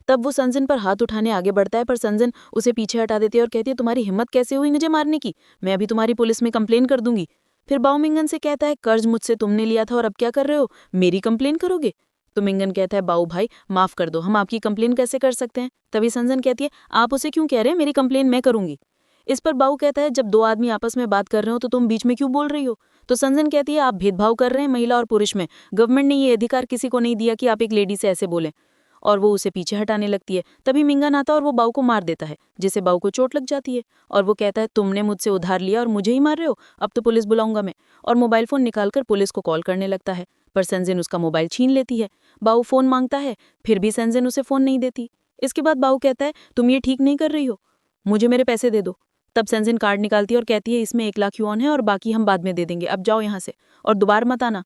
तब वो संजन पर हाथ उठाने आगे बढ़ता है, पर संजन उसे पीछे हटा देती है और कहती है, तुम्हारी हिम्मत कैसे हुई मुझे मारने की? मैं अभी तुम्हारी पुलिस में कंप्लेन कर दूंगी। फिर बाऊ मिंगन से कहता है, कर्ज मुझसे तुमने लिया था और अब क्या कर रहे हो? मेरी कंप्लेन करोगे? तो मिंगन कहता है, बाऊ भाई माफ कर दो, हम आपकी कंप्लेन कैसे कर सकते हैं? तभी संजन कहती है, आप उसे क्यों कह रहे हैं, मेरी कंप्लेन मैं करूंगी। इस पर बाऊ कहता है, जब दो आदमी आपस में बात कर रहे हो तो तुम बीच में क्यों बोल रही हो? तो संजन कहती है, आप भेदभाव कर रहे हैं महिला और पुरुष में। गवर्नमेंट ने ये अधिकार किसी को नहीं दिया कि आप एक लेडी से ऐसे बोलें। और वो उसे पीछे हटाने लगती है। तभी मिंगन आता है और वो बाऊ को मार देता है, जिससे बाऊ को चोट लग जाती है। और वो कहता है, तुमने मुझसे उधार लिया और मुझे ही मार रहे हो, अब तो पुलिस बुलाऊंगा मैं। और मोबाइल फोन निकालकर पुलिस को कॉल करने लगता है, पर संजन उसका मोबाइल छीन लेती है। बाऊ फोन मांगता है, फिर भी संजन उसे फोन नहीं देती। इसके बाद बाऊ कहता है, तुम ये ठीक नहीं कर रही हो, मुझे मेरे पैसे दे दो। तब संजन कार्ड निकालती है और कहती है, इसमें 1 लाख युआन है और बाकी हम बाद में दे देंगे, अब जाओ यहाँ से और दोबारा मत आना।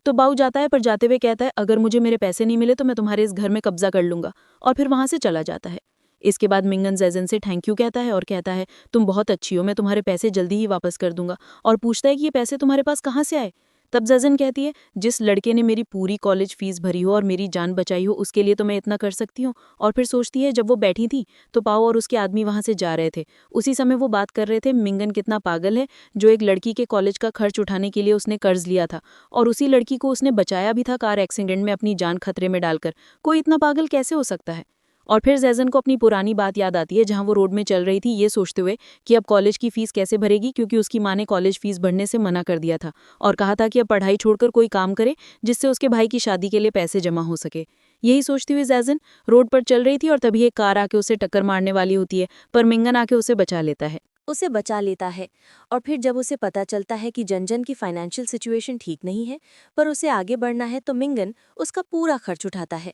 तो बाऊ जाता है, पर जाते हुए कहता है, अगर मुझे मेरे पैसे नहीं मिले तो मैं तुम्हारे इस घर में कब्जा कर लूंगा, और फिर वहां से चला जाता है। इसके बाद मिंगन जैजन से थैंक यू कहता है और कहता है, तुम बहुत अच्छी हो, मैं तुम्हारे पैसे जल्दी ही वापस कर दूंगा। और पूछता है कि ये पैसे तुम्हारे पास कहाँ से आए? तब जैजन कहती है, जिस लड़के ने मेरी पूरी कॉलेज फीस भरी हो और मेरी जान बचाई हो उसके लिए तो मैं इतना कर सकती हूँ। और फिर सोचती है, जब वो बैठी थी तो पाओ और उसके आदमी वहां से जा रहे थे। उसी समय वो बात कर रहे थे, मिंगन कितना पागल है, जो एक लड़की के कॉलेज का खर्च उठाने के लिए उसने कर्ज लिया था और उसी लड़की को उसने बचाया भी था कार एक्सीडेंट में अपनी जान खतरे में डालकर। कोई इतना पागल कैसे हो सकता है? और फिर जैजन को अपनी पुरानी बात याद आती है, जहां वो रोड में चल रही थी ये सोचते हुए कि अब कॉलेज की फीस कैसे भरेगी, क्योंकि उसकी माँ ने कॉलेज फीस भरने से मना कर दिया था और कहा था कि अब पढ़ाई छोड़कर कोई काम करे जिससे उसके भाई की शादी के लिए पैसे जमा हो सके। यही सोचती हुई जैजन रोड पर चल रही थी और तभी एक कार आके उसे टक्कर मारने वाली होती है, पर मिंगन आके उसे बचा लेता है। और फिर जब उसे पता चलता है कि जनजन की फाइनेंशियल सिचुएशन ठीक नहीं है, पर उसे आगे बढ़ना है, तो मिंगन उसका पूरा खर्च उठाता है।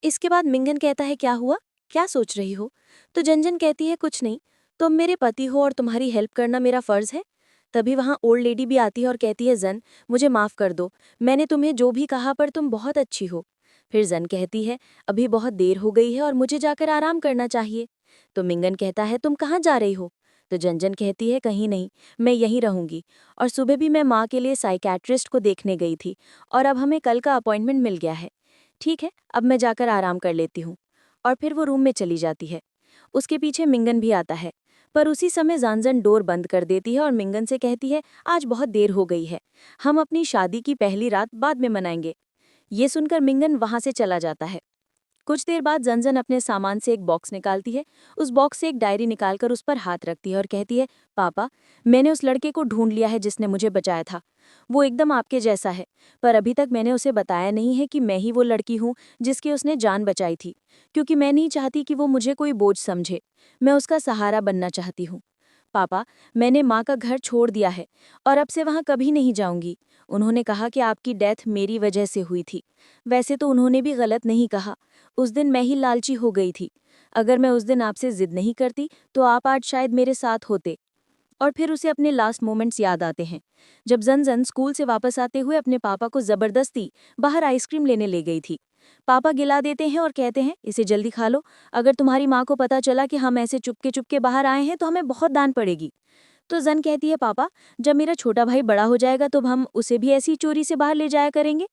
इसके बाद मिंगन कहता है, क्या हुआ, क्या सोच रही हो? तो जनजन कहती है, कुछ नहीं, तुम मेरे पति हो और तुम्हारी हेल्प करना मेरा फर्ज है। तभी वहाँ ओल्ड लेडी भी आती है और कहती है, जन मुझे माफ़ कर दो, मैंने तुम्हें जो भी कहा, पर तुम बहुत अच्छी हो। फिर जन कहती है, अभी बहुत देर हो गई है और मुझे जाकर आराम करना चाहिए। तो मिंगन कहता है, तुम कहाँ जा रही हो? तो जनजन कहती है, कहीं नहीं, मैं यहीं रहूंगी। और सुबह भी मैं माँ के लिए साइकेट्रिस्ट को देखने गई थी और अब हमें कल का अपॉइंटमेंट मिल गया है। ठीक है, अब मैं जाकर आराम कर लेती हूँ। और फिर वो रूम में चली जाती है। उसके पीछे मिंगन भी आता है, पर उसी समय जानजन डोर बंद कर देती है और मिंगन से कहती है, आज बहुत देर हो गई है, हम अपनी शादी की पहली रात बाद में मनाएंगे। ये सुनकर मिंगन वहां से चला जाता है। कुछ देर बाद जंजन अपने सामान से एक बॉक्स निकालती है। उस बॉक्स से एक डायरी निकालकर उस पर हाथ रखती है और कहती है, पापा, मैंने उस लड़के को ढूंढ लिया है जिसने मुझे बचाया था। वो एकदम आपके जैसा है, पर अभी तक मैंने उसे बताया नहीं है कि मैं ही वो लड़की हूँ जिसकी उसने जान बचाई थी, क्योंकि मैं नहीं चाहती कि वो मुझे कोई बोझ समझे। मैं उसका सहारा बनना चाहती हूँ। पापा, मैंने माँ का घर छोड़ दिया है और अब से वहाँ कभी नहीं जाऊंगी। उन्होंने कहा कि आपकी डेथ मेरी वजह से हुई थी। वैसे तो उन्होंने भी गलत नहीं कहा। उस दिन मैं ही लालची हो गई थी। अगर मैं उस दिन आपसे जिद नहीं करती तो आप आज शायद मेरे साथ होते। और फिर उसे अपने लास्ट मोमेंट्स याद आते हैं, जब जन स्कूल से वापस आते हुए अपने पापा को जबरदस्ती बाहर आइसक्रीम लेने ले गई थी। पापा गिला देते हैं और कहते हैं, इसे जल्दी खा लो। अगर तुम्हारी माँ को पता चला कि हम ऐसे चुपके चुपके बाहर आए हैं तो हमें बहुत डांट पड़ेगी। तो जन कहती है, पापा, जब मेरा छोटा भाई बड़ा हो जाएगा तो हम उसे भी ऐसी चोरी से बाहर ले जाया करेंगे।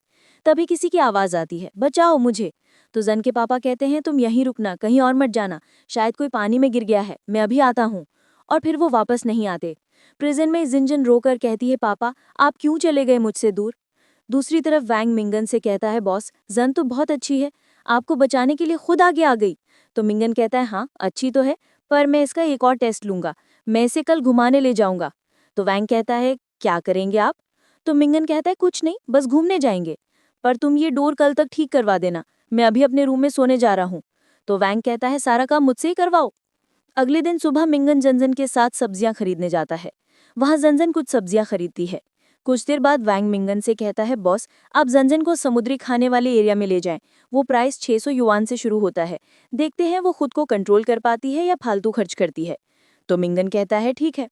तभी किसी की आवाज आती है, बचाओ मुझे। तो जन के पापा कहते हैं, तुम यहीं रुकना, कहीं और मत जाना, शायद कोई पानी में गिर गया है, मैं अभी आता हूँ। और फिर वो वापस नहीं आते। प्रिजन में जिंजन रोकर कहती है, पापा, आप क्यों चले गए मुझसे दूर। दूसरी तरफ वैंग मिंगन से कहता है, बॉस, जन तो बहुत अच्छी है, आपको बचाने के लिए खुद आगे आ गई। तो मिंगन कहता है, हाँ अच्छी तो है, पर मैं इसका एक और टेस्ट लूंगा, मैं इसे कल घुमाने ले जाऊंगा। तो वैंग कहता है, क्या करेंगे आप। तो मिंगन कहता है, कुछ नहीं, बस घूमने जाएंगे, पर तुम ये डोर कल तक ठीक करवा देना, मैं अभी अपने रूम में सोने जा रहा हूँ। तो वैंग कहता है, सारा काम मुझसे ही करवाओ। अगले दिन सुबह मिंगन जंजन के साथ सब्जियां खरीदने जाता है। वहां जंजन कुछ सब्जियां खरीदती है। कुछ देर बाद वैंग मिंगन से कहता है, बॉस, आप जंजन को समुद्री खाने वाले एरिया में ले जाएं, वो प्राइस 600 युआन से शुरू होता है, देखते हैं वो खुद को कंट्रोल कर पाती है या फालतू खर्च करती है। तो मिंगन कहता है, ठीक है।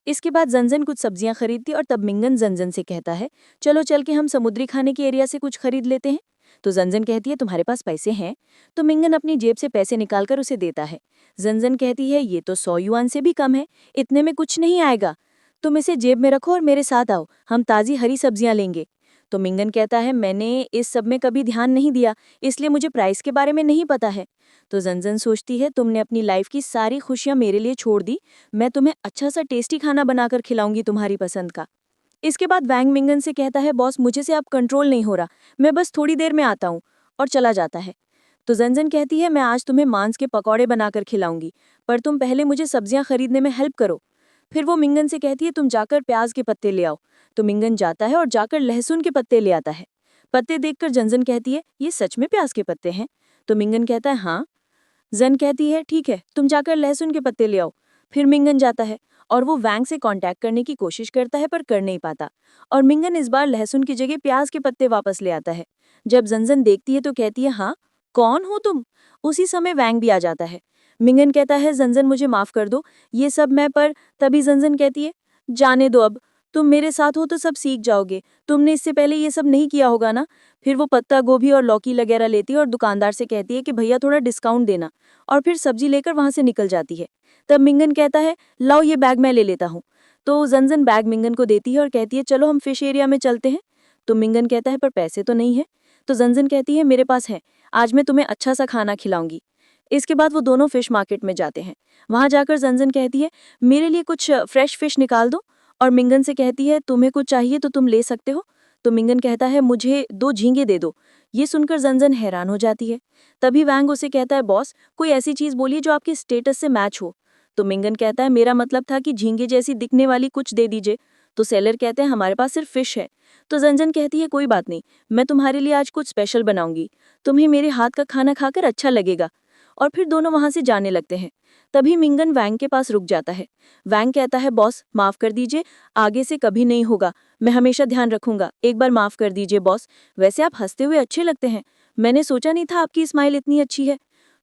इसके बाद जंजन कुछ सब्जियां खरीदती और तब मिंगन जंजन से कहता है, चलो चल के हम समुद्री खाने के एरिया से कुछ खरीद लेते हैं। तो जंजन कहती है, तुम्हारे पास पैसे हैं। तो मिंगन अपनी जेब से पैसे निकालकर उसे देता है। जंजन कहती है, ये तो 100 युआन से भी कम है, इतने में कुछ नहीं आएगा, तुम इसे जेब में रखो और मेरे साथ आओ, हम ताज़ी हरी सब्जियां लेंगे। तो मिंगन कहता है, मैंने इस सब में कभी ध्यान नहीं दिया, इसलिए मुझे प्राइस के बारे में नहीं पता है। तो जंजन सोचती है, तुमने अपनी लाइफ की सारी खुशियां मेरे लिए छोड़ दी, मैं तुम्हें अच्छा सा टेस्टी खाना बनाकर खिलाऊंगी तुम्हारी पसंद का। इसके बाद वैंग मिंगन से कहता है, बॉस, मुझे से अब कंट्रोल नहीं हो रहा, मैं बस थोड़ी देर में आता हूँ, और चला जाता है। तो जंजन कहती है, मैं आज तुम्हें मांस के पकौड़े बनाकर खिलाऊंगी, पर तुम पहले मुझे सब्जियां खरीदने में हेल्प करो। फिर वो मिंगन से कहती है, तुम जाकर प्याज के पत्ते ले आओ। तो मिंगन जाता है और जाकर लहसुन के पत्ते ले आता है। पत्ते देखकर जंजन कहती है, ये सच में प्याज के पत्ते हैं। तो मिंगन कहता है, हाँ। जन कहती है, ठीक है, तुम जाकर लहसुन के पत्ते ले आओ। फिर मिंगन जाता है और वो वैंग से कांटेक्ट करने की कोशिश करता है पर कर नहीं पाता, और मिंगन इस बार लहसुन की जगह प्याज के पत्ते वापस ले आता है। जब जंजन देखती है तो कहती है, हाँ, कौन हो तुम। उसी समय वैंग भी आ जाता है। मिंगन कहता है, जंजन मुझे माफ कर दो, ये सब मैं पर। तभी जंजन कहती है, जाने दो, अब तुम मेरे साथ हो तो सब सीख जाओगे, तुमने इससे पहले ये सब नहीं किया होगा ना। फिर वो पत्ता गोभी और लौकी वगैरह लेती है और दुकानदार से कहती है कि भैया थोड़ा डिस्काउंट देना, और फिर सब्जी लेकर वहां से निकल जाती है। तब मिंगन कहता है, लाओ ये बैग मैं ले लेता हूँ। तो जंजन बैग मिंगन को देती है और कहती है, चलो हम फिश एरिया में चलते हैं। तो मिंगन कहता है, पर पैसे तो नहीं है। तो जंजन कहती है, मेरे पास है, आज मैं तुम्हें अच्छा सा खाना खिलाऊंगी। इसके बाद वो दोनों फिश मार्केट में जाते हैं। वहां जाकर जंजन कहती है, मेरे लिए कुछ फ्रेश फिश निकाल दो, और मिंगन से कहती है, तुम्हें कुछ चाहिए तो तुम ले सकते हो। तो मिंगन कहता है, मुझे 2 झींगे दे दो। ये सुनकर जंजन हैरान हो जाती है। तभी वैंग उसे कहता है, बॉस, कोई ऐसी चीज बोलिए जो आपके स्टेटस से मैच हो। तो मिंगन कहता है, मेरा मतलब था कि झींगे जैसी दिखने वाली कुछ दे दीजिए। तो सेलर कहते हैं, हमारे पास सिर्फ फिश है। तो जंजन कहती है, कोई बात नहीं, मैं तुम्हारे लिए आज कुछ स्पेशल बनाऊंगी, तुम्हें मेरे हाथ का खाना खाकर अच्छा लगेगा। और फिर दोनों वहां से जाने लगते हैं। तभी मिंगन वैंग के पास रुक जाता है। वैंग कहता है, बॉस, माफ कर दीजिए, आगे से कभी नहीं होगा, मैं हमेशा ध्यान रखूंगा, एक बार माफ कर दीजिए बॉस। वैसे आप हंसते हुए अच्छे लगते हैं, मैंने सोचा नहीं था आपकी स्माइल इतनी अच्छी है।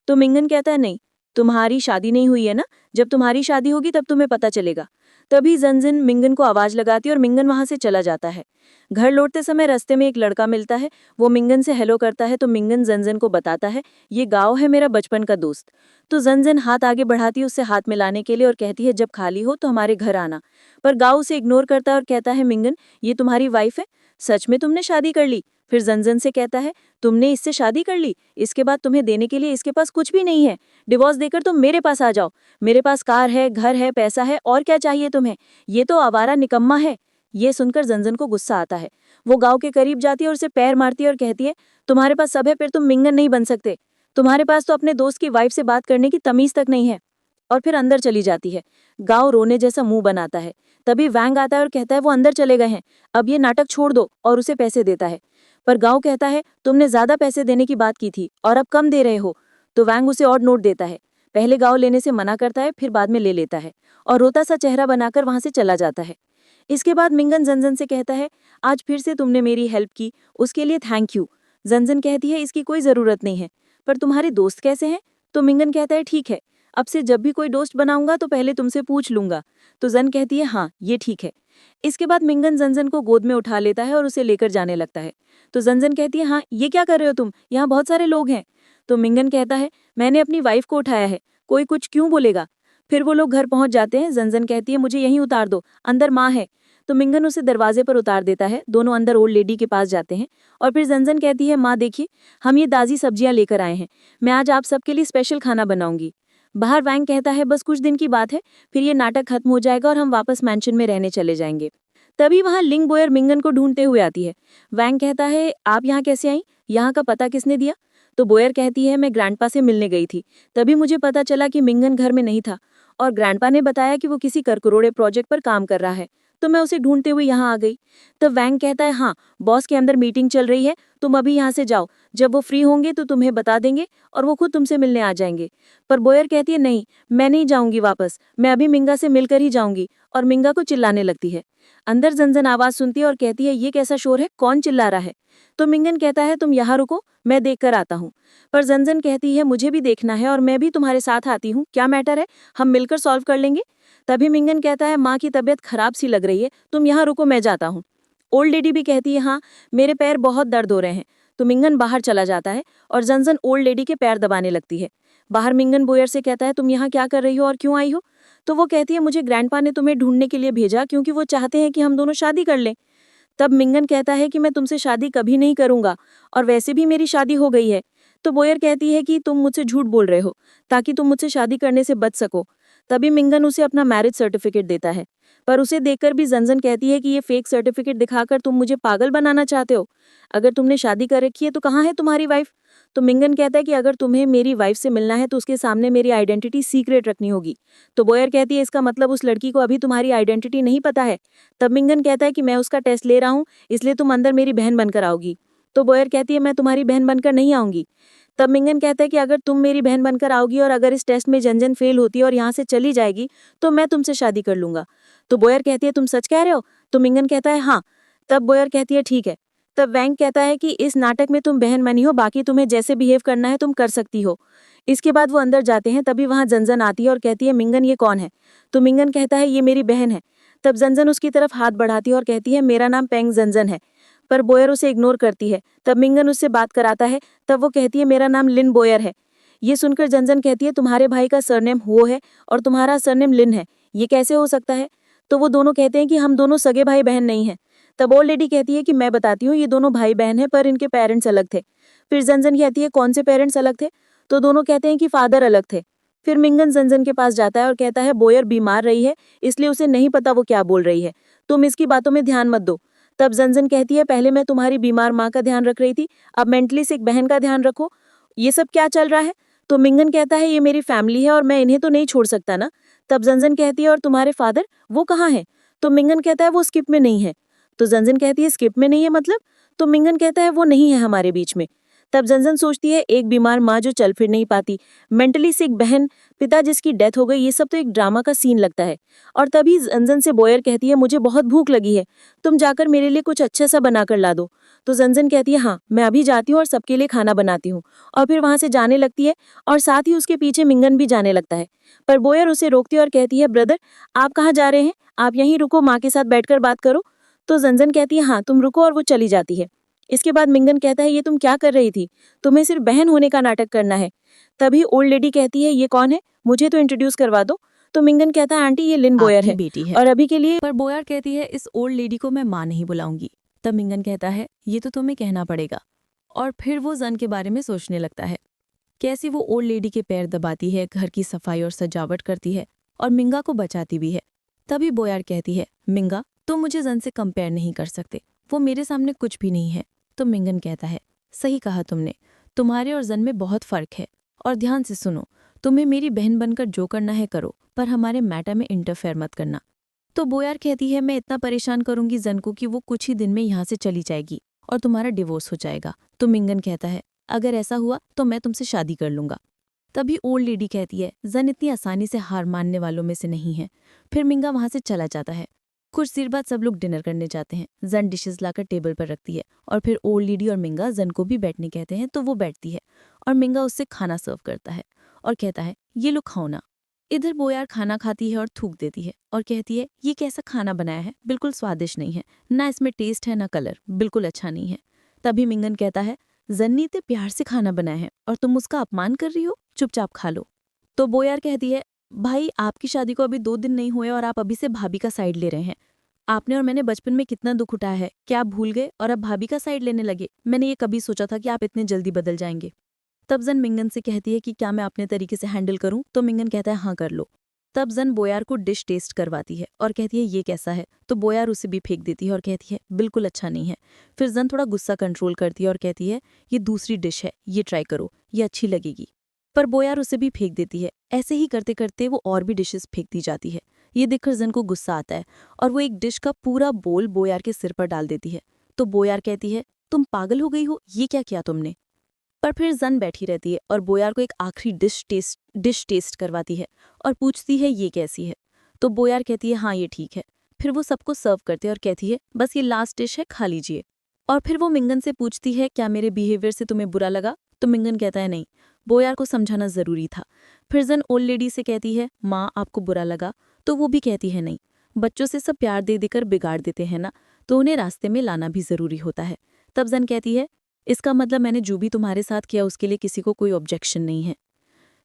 तो मिंगन कहता है, नहीं, तुम्हारी शादी नहीं हुई है ना, जब तुम्हारी शादी होगी तब तुम्हें पता चलेगा। तभी जंजन मिंगन को आवाज लगाती है और मिंगन वहां से चला जाता है। घर लौटते समय रास्ते में एक लड़का मिलता है। वो मिंगन से हेलो करता है तो मिंगन जंजन को बताता है, ये गाँव है मेरा बचपन का दोस्त। तो जंजन हाथ आगे बढ़ाती है उससे हाथ मिलाने के लिए और कहती है, जब खाली हो तो हमारे घर आना। पर गाँव उसे इग्नोर करता है और कहता है, मिंगन, ये तुम्हारी वाइफ है, सच में तुमने शादी कर ली। फिर जंजन से कहता है, तुमने इससे शादी कर ली, इसके बाद तुम्हें देने के लिए इसके पास कुछ भी नहीं है, डिवोर्स देकर तुम मेरे पास आ जाओ, मेरे पास कार है, घर है, पैसा है, और क्या चाहिए तुम्हें, ये तो आवारा निकम्मा है। ये सुनकर जंजन को गुस्सा आता है। वो गांव के करीब जाती है और उसे पैर मारती है और कहती है, तुम्हारे पास सब है, फिर तुम मिंगन नहीं बन सकते। तुम्हारे पास तो अपने दोस्त की वाइफ से बात करने की तमीज तक नहीं है। और फिर अंदर चली जाती है। गांव रोने जैसा मुंह बनाता है। तभी वैंग आता है और कहता है वो अंदर चले गए हैं, अब ये नाटक छोड़ दो, और उसे पैसे देता है। पर गांव कहता है तुमने ज्यादा पैसे देने की बात की थी और अब कम दे रहे हो। तो वैंग उसे और नोट देता है। पहले गांव लेने से मना करता है, फिर बाद में ले लेता है और रोता सा चेहरा बनाकर वहां से चला जाता है। इसके बाद मिंगन जंजन से कहता है आज फिर से तुमने मेरी हेल्प की, उसके लिए थैंक यू। जंजन कहती है इसकी कोई जरूरत नहीं है, पर तुम्हारे दोस्त कैसे हैं? तो मिंगन कहता है ठीक है, अब से जब भी कोई दोस्त बनाऊंगा तो पहले तुमसे पूछ लूंगा। तो जन कहती है हाँ ये ठीक है। इसके बाद मिंगन जंजन को गोद में उठा लेता है और उसे लेकर जाने लगता है। तो जंजन कहती है हाँ ये क्या कर रहे हो तुम, यहाँ बहुत सारे लोग हैं। तो मिंगन कहता है मैंने अपनी वाइफ को उठाया है, कोई कुछ क्यों बोलेगा। फिर वो लोग घर पहुंच जाते हैं। जंजन कहती है मुझे यहीं उतार दो, अंदर माँ है। तो मिंगन उसे दरवाजे पर उतार देता है। दोनों अंदर ओल्ड लेडी के पास जाते हैं और फिर जंजन कहती है माँ देखिए, हम ये ताज़ी सब्जियां लेकर आए हैं, मैं आज आप सबके लिए स्पेशल खाना बनाऊंगी। बाहर वैंग कहता है बस कुछ दिन की बात है, फिर ये नाटक खत्म हो जाएगा और हम वापस मैंशन में रहने चले जाएंगे। तभी वहां लिंग बोयर मिंगन को ढूंढते हुए आती है। वैंग कहता है आप यहाँ कैसे आई, यहाँ का पता किसने दिया? तो बोयर कहती है मैं ग्रैंडपा से मिलने गई थी, तभी मुझे पता चला कि मिंगन घर में नहीं था और ग्रैंडपा ने बताया कि वो किसी करकरोड़े प्रोजेक्ट पर काम कर रहा है, तो मैं उसे ढूंढते हुए यहाँ आ गई। तो वैंग कहता है हाँ बॉस के अंदर मीटिंग चल रही है, तुम अभी यहाँ से जाओ, जब वो फ्री होंगे तो तुम्हें बता देंगे और वो खुद तुमसे मिलने आ जाएंगे। पर बोयर कहती है नहीं, मैं नहीं जाऊंगी वापस, मैं अभी मिंगा से मिलकर ही जाऊंगी। और मिंगा को चिल्लाने लगती है। अंदर जंजन आवाज सुनती है और कहती है ये कैसा शोर है, कौन चिल्ला रहा है? तो मिंगन कहता है तुम यहाँ रुको, मैं देख कर आता हूँ। पर जंजन कहती है मुझे भी देखना है और मैं भी तुम्हारे साथ आती हूँ, क्या मैटर है, हम मिलकर सॉल्व कर लेंगे। तभी मिंगन कहता है माँ की तबीयत खराब सी लग रही है, तुम यहाँ रुको, मैं जाता हूँ। ओल्ड लेडी भी कहती है हाँ मेरे पैर बहुत दर्द हो रहे हैं। तो मिंगन बाहर चला जाता है और जंजन ओल्ड लेडी के पैर दबाने लगती है। बाहर मिंगन बोयर से कहता है तुम यहाँ क्या कर रही हो और क्यों आई हो? तो वो कहती है मुझे ग्रैंडपा ने तुम्हें ढूंढने के लिए भेजा, क्योंकि वो चाहते हैं कि हम दोनों शादी कर लें। तब मिंगन कहता है कि मैं तुमसे शादी कभी नहीं करूंगा और वैसे भी मेरी शादी हो गई है। तो बोयर कहती है कि तुम मुझसे झूठ बोल रहे हो ताकि तुम मुझसे शादी करने से बच सको। तभी मिंगन उसे अपना मैरिज सर्टिफिकेट देता है, पर उसे देखकर भी जंजन कहती है कि ये फेक सर्टिफिकेट दिखाकर तुम मुझे पागल बनाना चाहते हो। अगर तुमने शादी कर रखी है तो कहाँ है तुम्हारी वाइफ? तो मिंगन कहता है कि अगर तुम्हें मेरी वाइफ से मिलना है तो उसके सामने मेरी आइडेंटिटी सीक्रेट रखनी होगी। तो बोयर कहती है इसका मतलब उस लड़की को अभी तुम्हारी आइडेंटिटी नहीं पता है। तब मिंगन कहता है कि मैं उसका टेस्ट ले रहा हूँ, इसलिए तुम अंदर मेरी बहन बनकर आओगी। तो बोयर कहती है मैं तुम्हारी बहन बनकर नहीं आऊंगी। तब मिंगन कहता है कि अगर तुम मेरी बहन बनकर आओगी और अगर इस टेस्ट में जंजन फेल होती है और यहाँ से चली जाएगी तो मैं तुमसे शादी कर लूंगा। तो बोयर कहती है तुम सच कह रहे हो? तो मिंगन कहता है हाँ। तब बोयर कहती है ठीक है। तब वैंग कहता है कि इस नाटक में तुम बहन बनी हो, बाकी तुम्हें जैसे बिहेव करना है तुम कर सकती हो। इसके बाद वो अंदर जाते हैं। तभी वहां जंजन आती है और कहती है मिंगन ये कौन है? तो मिंगन कहता है ये मेरी बहन है। तब जंजन उसकी तरफ हाथ बढ़ाती है और कहती है मेरा नाम पेंग जंजन है। पर बोयर उसे इग्नोर करती है। तब मिंगन उससे बात कराता है। तब वो कहती है मेरा नाम लिन बोयर है। ये सुनकर जंजन कहती है तुम्हारे भाई का सरनेम हो है और तुम्हारा सरनेम लिन है, ये कैसे हो सकता है? तो वो दोनों कहते हैं कि हम दोनों सगे भाई बहन नहीं हैं। तब ओल्ड लेडी कहती है कि मैं बताती हूँ, ये दोनों भाई बहन हैं पर इनके पेरेंट्स अलग थे। फिर जंजन कहती है कौन से पेरेंट्स अलग थे? तो दोनों कहते हैं कि फादर अलग थे। फिर मिंगन जंजन के पास जाता है और कहता है बोयर बीमार रही है, इसलिए उसे नहीं पता वो क्या बोल रही है, तुम इसकी बातों में ध्यान मत दो। तब जंजन कहती है पहले मैं तुम्हारी बीमार माँ का ध्यान रख रही थी, अब मेंटली सिक बहन का ध्यान रखो, ये सब क्या चल रहा है? तो मिंगन कहता है ये मेरी फैमिली है और मैं इन्हें तो नहीं छोड़ सकता ना। तब जंजन कहती है और तुम्हारे फादर वो कहाँ है? तो मिंगन कहता है वो स्किप में नहीं है। तो जंजन कहती है स्किप में नहीं है मतलब? तो मिंगन कहता है वो नहीं है हमारे बीच में। तब जंजन सोचती है एक बीमार माँ जो चल फिर नहीं पाती, मेंटली सिक बहन, पिता जिसकी डेथ हो गई, ये सब तो एक ड्रामा का सीन लगता है। और तभी जंजन से बोयर कहती है मुझे बहुत भूख लगी है, तुम जाकर मेरे लिए कुछ अच्छा सा बनाकर ला दो। तो जंजन कहती है हाँ मैं अभी जाती हूँ और सबके लिए खाना बनाती हूँ। और फिर वहां से जाने लगती है और साथ ही उसके पीछे मिंगन भी जाने लगता है। पर बोयर उसे रोकती है और कहती है ब्रदर आप कहाँ जा रहे हैं, आप यहीं रुको, माँ के साथ बैठकर बात करो। तो जंजन कहती है हाँ तुम रुको, और वो चली जाती है। इसके बाद मिंगन कहता है ये तुम क्या कर रही थी, तुम्हें सिर्फ बहन होने का नाटक करना है। तभी ओल्ड लेडी कहती है ये कौन है, मुझे तो इंट्रोड्यूस करवा दो। तो मिंगन कहता है आंटी ये लिन बोयर आपकी है बेटी है। और अभी के लिए। पर बोयर कहती है इस ओल्ड लेडी को मैं माँ नहीं बुलाऊंगी। तब मिंगन कहता है ये तो तुम्हें कहना पड़ेगा। और फिर वो जन के बारे में सोचने लगता है, कैसी वो ओल्ड लेडी के पैर दबाती है, घर की सफाई और सजावट करती है और मिंगा को बचाती भी है। तभी बोयर कहती है मिंगा तुम मुझे जन से कंपेयर नहीं कर सकते, वो मेरे सामने कुछ भी नहीं है। तो मिंगन कहता है सही कहा तुमने, तुम्हारे और जन में बहुत फर्क है। और ध्यान से सुनो, तुम्हें मेरी बहन बनकर जो करना है करो, पर हमारे मैटर में इंटरफेयर मत करना। तो बोयार कहती है, मैं इतना परेशान करूंगी जन को कि वो कुछ ही दिन में यहाँ से चली जाएगी और तुम्हारा डिवोर्स हो जाएगा। तो मिंगन कहता है, अगर ऐसा हुआ तो मैं तुमसे शादी कर लूंगा। तभी ओल्ड लेडी कहती है, जन इतनी आसानी से हार मानने वालों में से नहीं है। फिर मिंगा वहां से चला जाता है। कुछ देर बाद सब लोग डिनर करने जाते हैं। जन डिशेस लाकर टेबल पर रखती है और फिर ओल्ड लेडी और मिंगा जन को भी बैठने कहते हैं, तो वो बैठती है और मिंगा उससे खाना सर्व करता है और कहता है, ये लो खाओ ना। इधर बोयार खाना खाती है और थूक देती है और कहती है, ये कैसा खाना बनाया है, बिल्कुल स्वादिष्ट नहीं है, ना इसमें टेस्ट है ना कलर, बिल्कुल अच्छा नहीं है। तभी मिंगन कहता है, जन ने इतने प्यार से खाना बनाया है और तुम उसका अपमान कर रही हो, चुपचाप खा लो। तो बोयार कहती है, भाई आपकी शादी को अभी 2 दिन नहीं हुए और आप अभी से भाभी का साइड ले रहे हैं। आपने और मैंने बचपन में कितना दुख उठाया है, क्या आप भूल गए और अब भाभी का साइड लेने लगे? मैंने ये कभी सोचा था कि आप इतने जल्दी बदल जाएंगे। तब जन मिंगन से कहती है कि क्या मैं अपने तरीके से हैंडल करूं? तो मिंगन कहता है, हाँ कर लो। तब जन बोयार को डिश टेस्ट करवाती है और कहती है, ये कैसा है? तो बोयार उसे भी फेंक देती है और कहती है, बिल्कुल अच्छा नहीं है। फिर जन थोड़ा गुस्सा कंट्रोल करती है और कहती है, ये दूसरी डिश है, ये ट्राई करो, ये अच्छी लगेगी। पर बोयार उसे भी फेंक देती है। ऐसे ही करते करते वो और भी डिशेस फेंकती जाती है। ये देखकर जन को गुस्सा आता है और वो एक डिश का पूरा बोल बोयार के सिर पर डाल देती है। तो बोयार कहती है, तुम पागल हो गई हो, ये क्या किया तुमने? पर फिर जन बैठी रहती है और बोयार को एक आखिरी डिश टेस्ट करवाती है और पूछती है, ये कैसी है? तो बोयार कहती है, हाँ ये ठीक है। फिर वो सबको सर्व करते हैं और कहती है, बस ये लास्ट डिश है, खा लीजिए। और फिर वो मिंगन से पूछती है, क्या मेरे बिहेवियर से तुम्हें बुरा लगा? तो मिंगन कहता है, नहीं, बोयार को समझाना जरूरी था। फिर जन ओल्ड लेडी से कहती है, माँ आपको बुरा लगा? तो वो भी कहती है, नहीं, बच्चों से सब प्यार दे देकर बिगाड़ देते हैं ना, तो उन्हें रास्ते में लाना भी जरूरी होता है। तब जन कहती है, इसका मतलब मैंने जो भी तुम्हारे साथ किया उसके लिए किसी को कोई ऑब्जेक्शन नहीं है।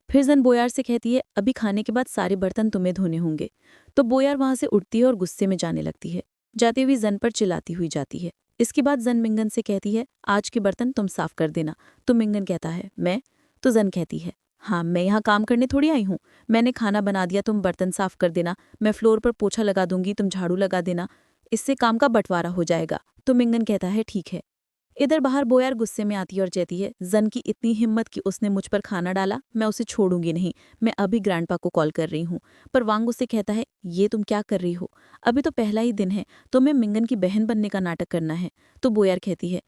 फिर जन बोयार से कहती है, अभी खाने के बाद सारे बर्तन तुम्हें धोने होंगे। तो बोयार वहां से उठती है और गुस्से में जाने लगती है। जाती हुई जन पर चिल्लाती हुई जाती है। इसके बाद जन मिंगन से कहती है, आज के बर्तन तुम साफ कर देना। तो मिंगन कहता है, मैं? तो जन कहती है, हाँ मैं यहाँ काम करने थोड़ी आई हूँ, मैंने खाना बना दिया, तुम बर्तन साफ कर देना, मैं फ्लोर पर पोछा लगा दूंगी, तुम झाड़ू लगा देना, इससे काम का बंटवारा हो जाएगा। तो मिंगन कहता है, ठीक है। इधर बाहर बोयार गुस्से में आती है और कहती है, जन की इतनी हिम्मत कि उसने मुझ पर खाना डाला, मैं उसे छोड़ूंगी नहीं, मैं अभी ग्रैंडपा को कॉल कर रही हूँ। पर वांग उससे कहता है, ये तुम क्या कर रही हो, अभी तो पहला ही दिन है, तुम्हें मिंगन की बहन बनने का नाटक करना है। तो बोयार कहती है,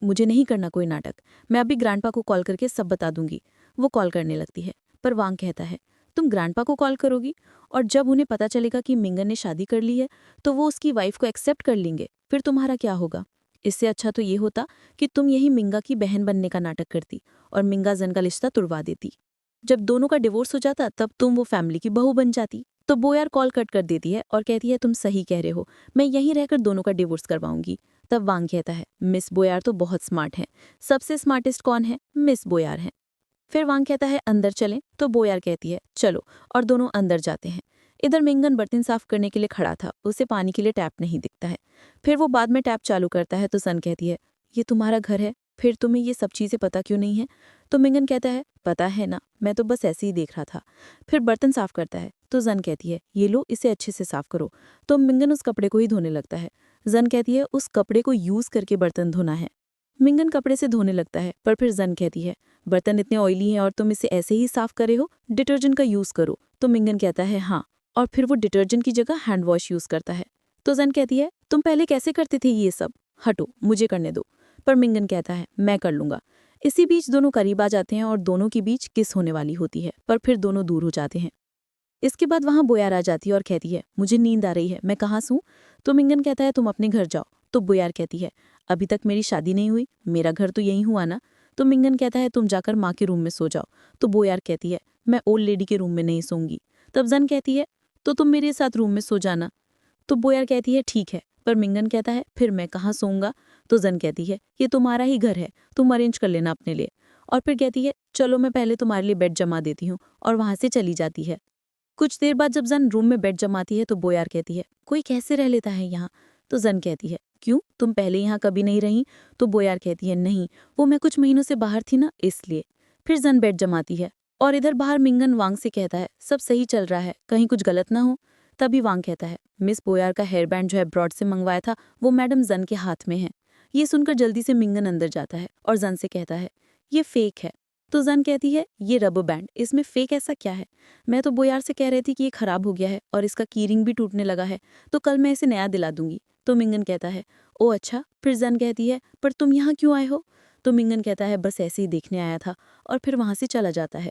मुझे नहीं करना कोई नाटक, मैं अभी ग्रैंडपा को कॉल करके सब बता दूंगी। वो कॉल करने लगती है। पर वांग कहता है, तुम ग्रैंडपा को कॉल करोगी? और जब उन्हें पता चलेगा कि मिंगन ने शादी कर ली है तो वो उसकी वाइफ को एक्सेप्ट कर लेंगे, फिर तुम्हारा क्या होगा? इससे अच्छा तो ये होता कि तुम यही मिंगा की बहन बनने का नाटक करती और मिंगा जन का रिश्ता तुड़वा देती। जब दोनों का डिवोर्स हो जाता तब तुम वो फैमिली की बहू बन जाती। तो बोयार कॉल कट कर देती है और कहती है, तुम सही कह रहे हो, मैं यहीं रहकर दोनों का डिवोर्स करवाऊंगी। तब वांग कहता है, मिस बोयार तो बहुत स्मार्ट है, सबसे स्मार्टेस्ट कौन है? मिस बोयार है। फिर वांग कहता है, अंदर चलें? तो बोयार कहती है, चलो, और दोनों अंदर जाते हैं। इधर मिंगन बर्तन साफ करने के लिए खड़ा था, उसे पानी के लिए टैप नहीं दिखता है। फिर वो बाद में टैप चालू करता है तो सन कहती है, ये तुम्हारा घर है, फिर तुम्हें ये सब चीज़ें पता क्यों नहीं है? तो मिंगन कहता है, पता है ना, मैं तो बस ऐसे ही देख रहा था। फिर बर्तन साफ करता है तो जन कहती है, ये लो, इसे अच्छे से साफ करो। तो मिंगन उस कपड़े को ही धोने लगता है। जन कहती है, उस कपड़े को यूज करके बर्तन धोना है। मिंगन कपड़े से धोने लगता है, पर फिर जन कहती है, बर्तन इतने ऑयली हैं और तुम इसे ऐसे ही साफ करे हो, डिटर्जेंट का यूज करो। तो मिंगन कहता है, हाँ, और फिर वो डिटर्जेंट की जगह हैंड वॉश यूज करता है। तो जन कहती है, तुम पहले कैसे करते थे ये सब, हटो, मुझे करने दो। पर मिंगन कहता है, मैं कर लूंगा। इसी बीच दोनों करीब आ जाते हैं और दोनों के बीच किस होने वाली होती है, पर फिर दोनों दूर हो जाते हैं। इसके बाद वहां बोयार आ जाती है और कहती है, मुझे नींद आ रही है, मैं कहाँ सोऊं? तो मिंगन कहता है, तुम अपने घर जाओ। तो बोयार कहती है, अभी तक मेरी शादी नहीं हुई, मेरा घर तो यहीं हुआ ना। तो मिंगन कहता है, तुम जाकर माँ के रूम में सो जाओ। तो बोयार कहती है, मैं ओल्ड लेडी के रूम में नहीं सोऊंगी। तब जन कहती है, तो तुम मेरे साथ रूम में सो जाना। तो बोयार कहती है, ठीक है। पर मिंगन कहता है, फिर मैं कहाँ सोऊंगा? तो जन कहती है, ये तुम्हारा ही घर है, तुम अरेंज कर लेना अपने लिए। और फिर कहती है, चलो मैं पहले तुम्हारे लिए बेड जमा देती हूँ, और वहां से चली जाती है। कुछ देर बाद जब जन रूम में बेड जमाती है तो बोयार कहती है, कोई कैसे रह लेता है यहाँ? तो जन कहती है, क्यों, तुम पहले यहाँ कभी नहीं रही? तो बोयार कहती है, नहीं, वो मैं कुछ महीनों से बाहर थी ना, इसलिए। फिर जन बेड जमाती है और इधर बाहर मिंगन वांग से कहता है, सब सही चल रहा है, कहीं कुछ गलत ना हो। तभी वांग कहता है, मिस बोयार का हेयर बैंड जो है ब्रॉड से मंगवाया था वो मैडम जन के हाथ में है। ये सुनकर जल्दी से मिंगन अंदर जाता है और जन से कहता है, ये फेक है, तो जन कहती है, ये रबर बैंड, इसमें फेक ऐसा क्या है? मैं तो बोयार से कह रही थी कि ये खराब हो गया है और इसका कीरिंग भी टूटने लगा है, तो कल मैं इसे नया दिला दूंगी। तो मिंगन कहता है, ओ अच्छा। फिर जन कहती है, पर तुम यहाँ क्यों आए हो? तो मिंगन कहता है, बस ऐसे ही देखने आया था, और फिर वहां से चला जाता है।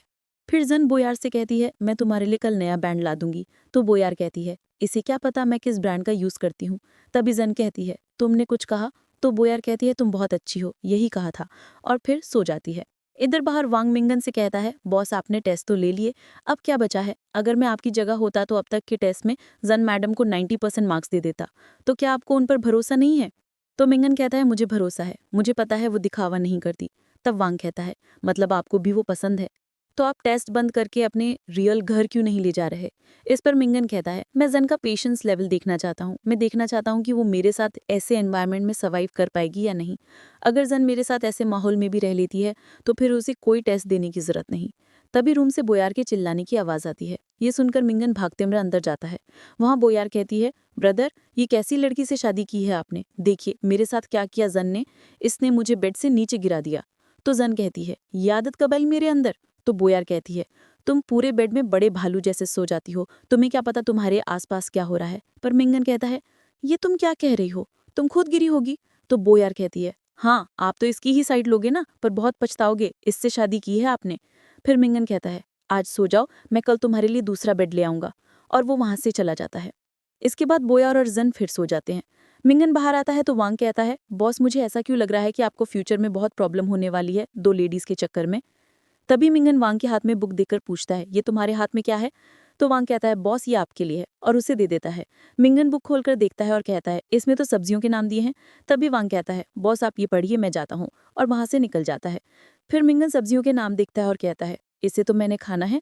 फिर जन बोयार से कहती है, मैं तुम्हारे लिए कल नया बैंड ला दूंगी। तो बोयार कहती है, इसे क्या पता मैं किस ब्रांड का यूज करती हूँ। तभी जन कहती है, तुमने कुछ कहा? तो बोयार कहती है, तुम बहुत अच्छी हो, यही कहा था, और फिर सो जाती है। इधर बाहर वांग मिंगन से कहता है, बॉस आपने टेस्ट तो ले लिए, अब क्या बचा है? अगर मैं आपकी जगह होता तो अब तक के टेस्ट में जन मैडम को 90% मार्क्स दे देता। तो क्या आपको उन पर भरोसा नहीं है? तो मिंगन कहता है, मुझे भरोसा है, मुझे पता है वो दिखावा नहीं करती। तब वांग कहता है, मतलब आपको भी वो पसंद है? तो आप टेस्ट बंद करके अपने रियल घर क्यों नहीं ले जा रहे? इस पर मिंगन कहता है, मैं जन का पेशेंस लेवल देखना चाहता हूँ। मैं देखना चाहता हूँ कि वो मेरे साथ ऐसे एनवायरनमेंट में सर्वाइव कर पाएगी या नहीं। अगर जन मेरे साथ ऐसे माहौल में भी रह लेती है तो फिर उसे कोई टेस्ट देने की जरूरत नहीं। तभी रूम से बोयार के चिल्लाने की आवाज आती है। ये सुनकर मिंगन भागते हुए अंदर जाता है। वहां बोयार कहती है, ब्रदर, ये कैसी लड़की से शादी की है आपने? देखिए मेरे साथ क्या किया जन ने, इसने मुझे बेड से नीचे गिरा दिया। तो जन कहती है, ये आदत कब आई मेरे अंदर? तो बोयार कहती है, तुम पूरे बेड में बड़े भालू जैसे सो जाती हो, तुम्हें क्या पता तुम्हारे आसपास क्या हो रहा है? पर मिंगन कहता है, ये तुम क्या कह रही हो, तुम खुद गिरी होगी। तो बोयार कहती है, हाँ आप तो इसकी ही साइड लोगे ना, पर बहुत पछताओगे, इससे शादी की है आपने। फिर मिंगन कहता है, आज सो जाओ, मैं कल तुम्हारे लिए दूसरा बेड ले आऊंगा, और वो वहां से चला जाता है। इसके बाद बोयार और जन फिर सो जाते हैं। मिंगन बाहर आता है तो वांग कहता है, बॉस मुझे ऐसा क्यों लग रहा है कि आपको फ्यूचर में बहुत प्रॉब्लम होने वाली है दो लेडीज के चक्कर में। तभी मिंगन वांग के हाथ में बुक देकर पूछता है, ये तुम्हारे हाथ में क्या है? तो वांग कहता है, बॉस ये आपके लिए है, और उसे दे देता है। मिंगन बुक खोलकर देखता है और कहता है, इसमें तो सब्जियों के नाम दिए हैं। तभी वांग कहता है, बॉस आप ये पढ़िए, मैं जाता हूँ, और वहां से निकल जाता है। फिर मिंगन सब्जियों के नाम देखता है और कहता है, इसे तो मैंने खाना है।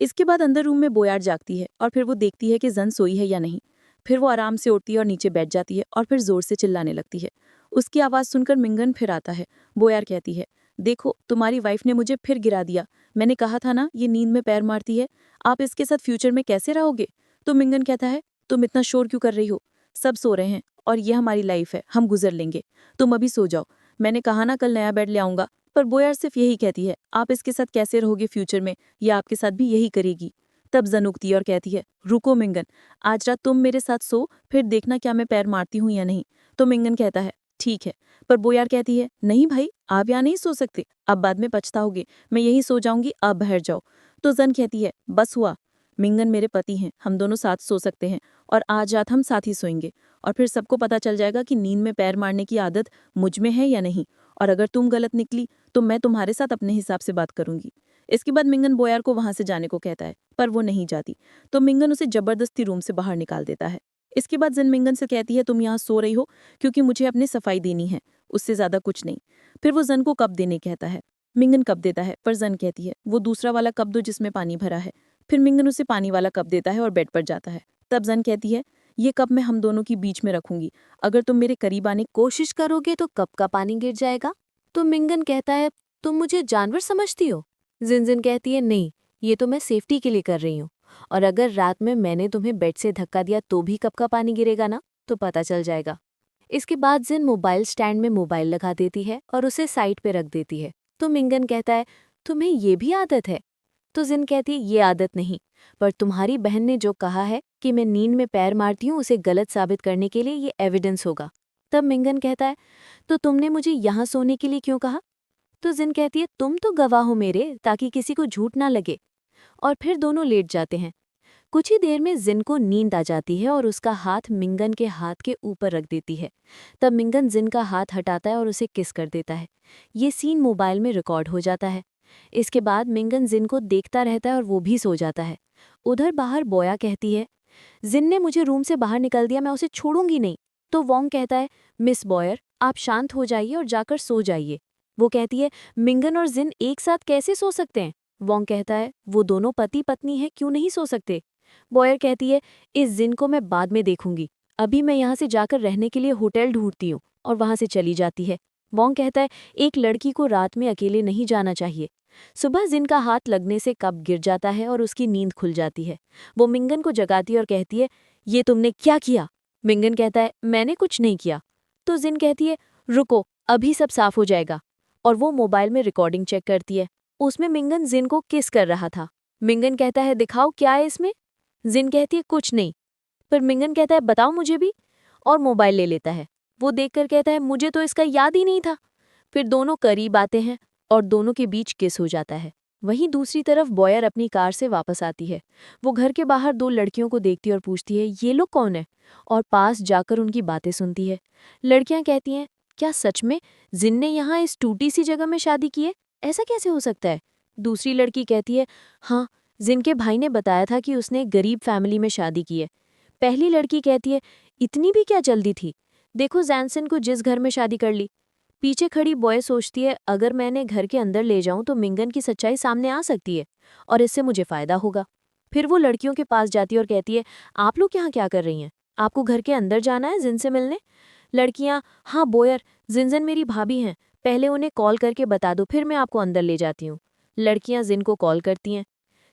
इसके बाद अंदर रूम में बोयार जागती है और फिर वो देखती है कि जन सोई है या नहीं। फिर वो आराम से उठती है और नीचे बैठ जाती है और फिर जोर से चिल्लाने लगती है। उसकी आवाज़ सुनकर मिंगन फिर आता है। बोयार कहती है, देखो तुम्हारी वाइफ ने मुझे फिर गिरा दिया, मैंने कहा था ना ये नींद में पैर मारती है, आप इसके साथ फ्यूचर में कैसे रहोगे? तो मिंगन कहता है, तुम इतना शोर क्यों कर रही हो? सब सो रहे हैं और ये हमारी लाइफ है, हम गुजर लेंगे, तुम अभी सो जाओ। मैंने कहा ना कल नया बेड ले आऊंगा। पर बोयार सिर्फ यही कहती है, आप इसके साथ कैसे रहोगे फ्यूचर में, या आपके साथ भी यही करेगी। तब जन उगती है और कहती है, रुको मिंगन, आज रात तुम मेरे साथ सो, फिर देखना क्या मैं पैर मारती हूँ या नहीं। तो मिंगन कहता है, ठीक है। पर बोयार कहती है, नहीं भाई, आप यहाँ नहीं सो सकते, अब बाद में पछताओगे, मैं यहीं सो जाऊंगी, आप बाहर जाओ। तो जन कहती है, बस हुआ, मिंगन मेरे पति हैं, हम दोनों साथ सो सकते हैं, और आज रात हम साथ ही सोएंगे, और फिर सबको पता चल जाएगा कि नींद में पैर मारने की आदत मुझ में है या नहीं, और अगर तुम गलत निकली तो मैं तुम्हारे साथ अपने हिसाब से बात करूंगी। इसके बाद मिंगन बोयार को वहां से जाने को कहता है, पर वो नहीं जाती। तो मिंगन उसे जबरदस्ती रूम से बाहर निकाल देता है। इसके बाद जन मिंगन से कहती है, तुम यहाँ सो रही हो क्योंकि मुझे अपनी सफाई देनी है, उससे ज्यादा कुछ नहीं। फिर वो जन को कप देने कहता है। मिंगन कप देता है, पर जन कहती है, वो दूसरा वाला कप दो जिसमें पानी भरा है। फिर मिंगन उसे पानी वाला कप देता है और बेड पर जाता है। तब जन कहती है, ये कप मैं हम दोनों के बीच में रखूंगी, अगर तुम मेरे करीब आने कोशिश करोगे तो कप का पानी गिर जाएगा। तो मिंगन कहता है, तुम मुझे जानवर समझती हो? जिनजिन कहती है, नहीं, ये तो मैं सेफ्टी के लिए कर रही हूँ, और अगर रात में मैंने तुम्हें बेड से धक्का दिया तो भी कप का पानी गिरेगा ना, तो पता चल जाएगा। इसके बाद जिन मोबाइल स्टैंड में मोबाइल लगा देती है और उसे साइड पे रख देती है। तो मिंगन कहता है, तुम्हें ये भी आदत है? तो जिन कहती है, ये आदत नहीं, पर तुम्हारी बहन ने जो कहा है कि मैं नींद में पैर मारती हूँ, उसे गलत साबित करने के लिए ये एविडेंस होगा। तब मिंगन कहता है, तो तुमने मुझे यहाँ सोने के लिए क्यों कहा? तो जिन कहती है, तुम तो गवाह हो मेरे, ताकि किसी को झूठ ना लगे। और फिर दोनों लेट जाते हैं। कुछ ही देर में जिन को नींद आ जाती है और उसका हाथ मिंगन के हाथ के ऊपर रख देती है। तब मिंगन जिन का हाथ हटाता है और उसे किस कर देता है। ये सीन मोबाइल में रिकॉर्ड हो जाता है। इसके बाद मिंगन जिन को देखता रहता है और वो भी सो जाता है। उधर बाहर बोया कहती है, जिन ने मुझे रूम से बाहर निकल दिया, मैं उसे छोड़ूंगी नहीं। तो वोंग कहता है, मिस बॉयर, आप शांत हो जाइए और जाकर सो जाइए। वो कहती है, मिंगन और जिन एक साथ कैसे सो सकते हैं? वोंग कहता है, वो दोनों पति पत्नी हैं, क्यों नहीं सो सकते? बॉयर कहती है, इस जिन को मैं बाद में देखूंगी, अभी मैं यहाँ से जाकर रहने के लिए होटल ढूंढती हूँ, और वहां से चली जाती है। वोंग कहता है, एक लड़की को रात में अकेले नहीं जाना चाहिए। सुबह जिन का हाथ लगने से कप गिर जाता है और उसकी नींद खुल जाती है। वो मिंगन को जगाती है और कहती है, ये तुमने क्या किया? मिंगन कहता है, मैंने कुछ नहीं किया। तो जिन कहती है, रुको, अभी सब साफ हो जाएगा। और वो मोबाइल में रिकॉर्डिंग चेक करती है। उसमें मिंगन जिन को किस कर रहा था। मिंगन कहता है दिखाओ क्या है इसमें। जिन कहती है कुछ नहीं। पर मिंगन कहता है बताओ मुझे भी, और मोबाइल ले लेता है। वो देखकर कहता है मुझे तो इसका याद ही नहीं था। फिर दोनों करीब आते हैं और दोनों के बीच किस हो जाता है। वहीं दूसरी तरफ बॉयर अपनी कार से वापस आती है। वो घर के बाहर दो लड़कियों को देखती है और पूछती है ये लोग कौन है, और पास जाकर उनकी बातें सुनती है। लड़कियां कहती हैं क्या सच में जिन ने यहाँ इस टूटी सी जगह में शादी की है, ऐसा कैसे हो सकता है। दूसरी लड़की कहती है हाँ, जिन के भाई ने बताया था कि उसने एक गरीब फैमिली में शादी की है। पहली लड़की कहती है इतनी भी क्या जल्दी थी, देखो जैनसन को जिस घर में शादी कर ली। पीछे खड़ी बॉय सोचती है अगर मैंने घर के अंदर ले जाऊं तो मिंगन की सच्चाई सामने आ सकती है और इससे मुझे फायदा होगा। फिर वो लड़कियों के पास जाती है और कहती है आप लोग यहाँ क्या कर रही हैं, आपको घर के अंदर जाना है जिन से मिलने। लड़कियां हाँ बॉयर, जिनजन मेरी भाभी हैं, पहले उन्हें कॉल करके बता दो फिर मैं आपको अंदर ले जाती हूँ। लड़कियां जिन को कॉल करती हैं।